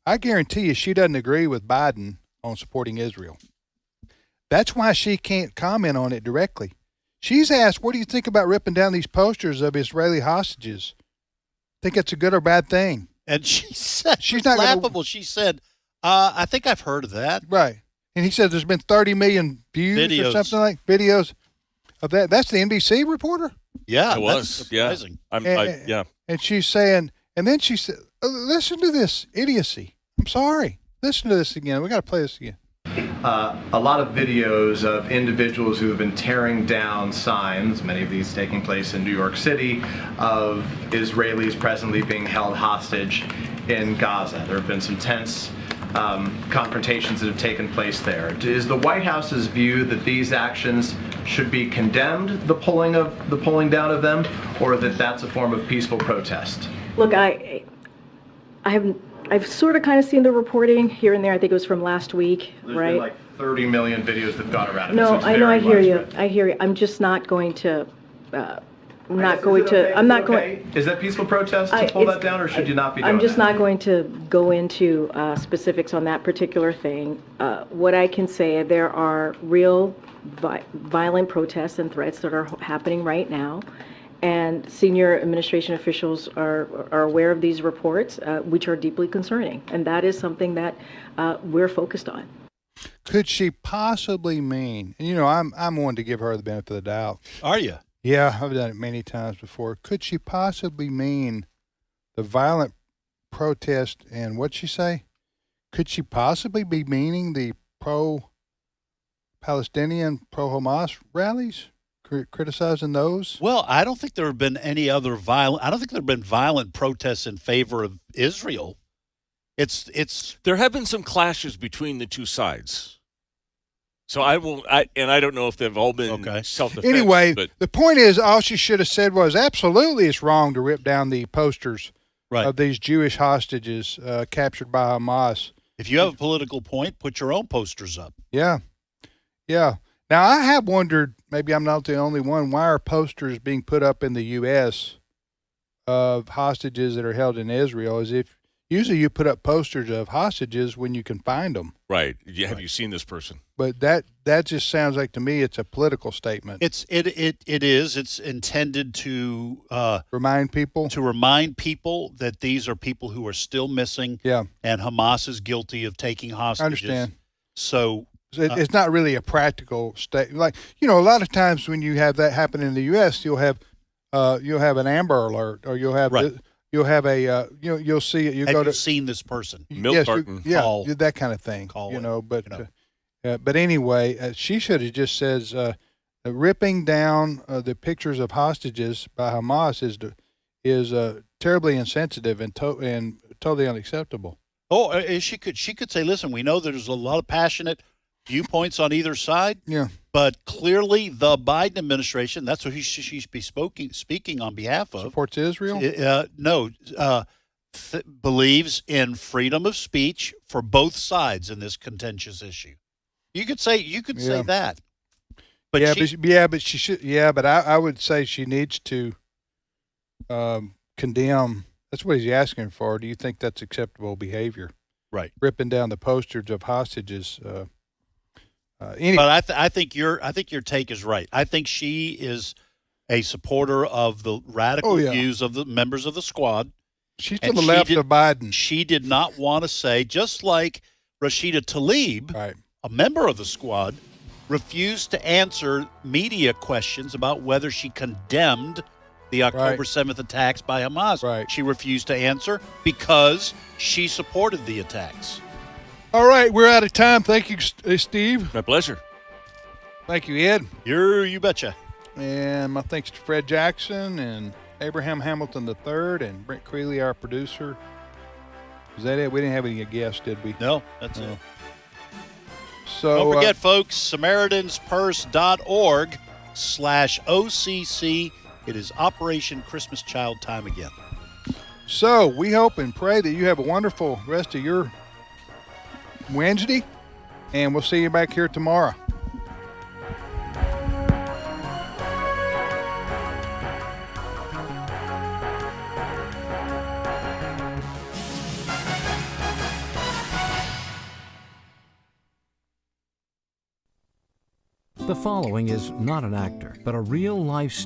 I guarantee you she doesn't agree with Biden on supporting Israel. That's why she can't comment on it directly. She's asked, what do you think about ripping down these posters of Israeli hostages? Think it's a good or bad thing? And she said, she's not laughable. She said, I think I've heard of that. Right. And he said there's been 30 million views or something like videos of that. That's the NBC reporter? Yeah. It was. Yeah. Yeah. And she's saying, and then she said, listen to this idiocy. I'm sorry. Listen to this again. We got to play this again. A lot of videos of individuals who have been tearing down signs, many of these taking place in New York City, of Israelis presently being held hostage in Gaza. There have been some tense confrontations that have taken place there. Is the White House's view that these actions should be condemned, the pulling down of them, or that that's a form of peaceful protest? Look, I've sort of kind of seen the reporting here and there. I think it was from last week, There's right? been like 30 million videos that have gone around. No, It's I know, I hear very you. widespread. I hear you. I'm just not going to. I'm not Is going it to. okay? I'm Is not it going. okay? Is that peaceful protest to pull that down, or should you not be doing I'm just that? not going to go into specifics on that particular thing. What I can say, there are real violent protests and threats that are happening right now, and senior administration officials are aware of these reports, which are deeply concerning, and that is something that we're focused on. Could she possibly mean, and I'm one to give her the benefit of the doubt. Are you? Yeah, I've done it many times before. Could she possibly mean the violent protest and what'd she say? Could she possibly be meaning the pro-Palestinian, pro-Hamas rallies? Criticizing those? Well, I don't think there have been any other I don't think there have been violent protests in favor of Israel. It's There have been some clashes between the two sides. So I don't know if they've all been self-defense. Anyway, but the point is, all she should have said was, absolutely it's wrong to rip down the posters of these Jewish hostages captured by Hamas. If you have a political point, put your own posters up. Yeah. Yeah. Now, I have wondered, maybe I'm not the only one, why are posters being put up in the U.S. of hostages that are held in Israel? As if usually you put up posters of hostages when you can find them. right. Have you seen this person? But that just sounds like to me it's a political statement. It is. It's intended to remind people that these are people who are still missing. Yeah. And Hamas is guilty of taking hostages. I understand. So it's not really a practical statement. Like, a lot of times when you have that happen in the U.S., you'll have an Amber Alert, or you'll have you'll have a you'll see it. Have you seen this person? Milk carton. That kind of thing. But anyway, she should have just says ripping down the pictures of hostages by Hamas is terribly insensitive and totally unacceptable. Oh, she could say, listen, we know there's a lot of passionate viewpoints on either side. Yeah. But clearly the Biden administration, that's what she's be speaking on behalf of. Supports Israel? Believes in freedom of speech for both sides in this contentious issue. You could say that. But she should. Yeah, but I would say she needs to condemn. That's what he's asking for. Do you think that's acceptable behavior? Right. Ripping down the posters of hostages. But I think your take is right. I think she is a supporter of the radical views of the members of the squad. She's to the left of Biden. She did not want to say, just like Rashida Tlaib, a member of the squad, refused to answer media questions about whether she condemned the October 7th attacks by Hamas. Right. She refused to answer because she supported the attacks. All right, we're out of time. Thank you, Steve. My pleasure. Thank you, Ed. You betcha. And my thanks to Fred Jackson and Abraham Hamilton III and Brent Creeley, our producer. Is that it? We didn't have any guests, did we? No, that's it. So don't forget, folks, SamaritansPurse.org/OCC. It is Operation Christmas Child time again. So we hope and pray that you have a wonderful rest of your Wednesday, and we'll see you back here tomorrow. The following is not an actor, but a real-life story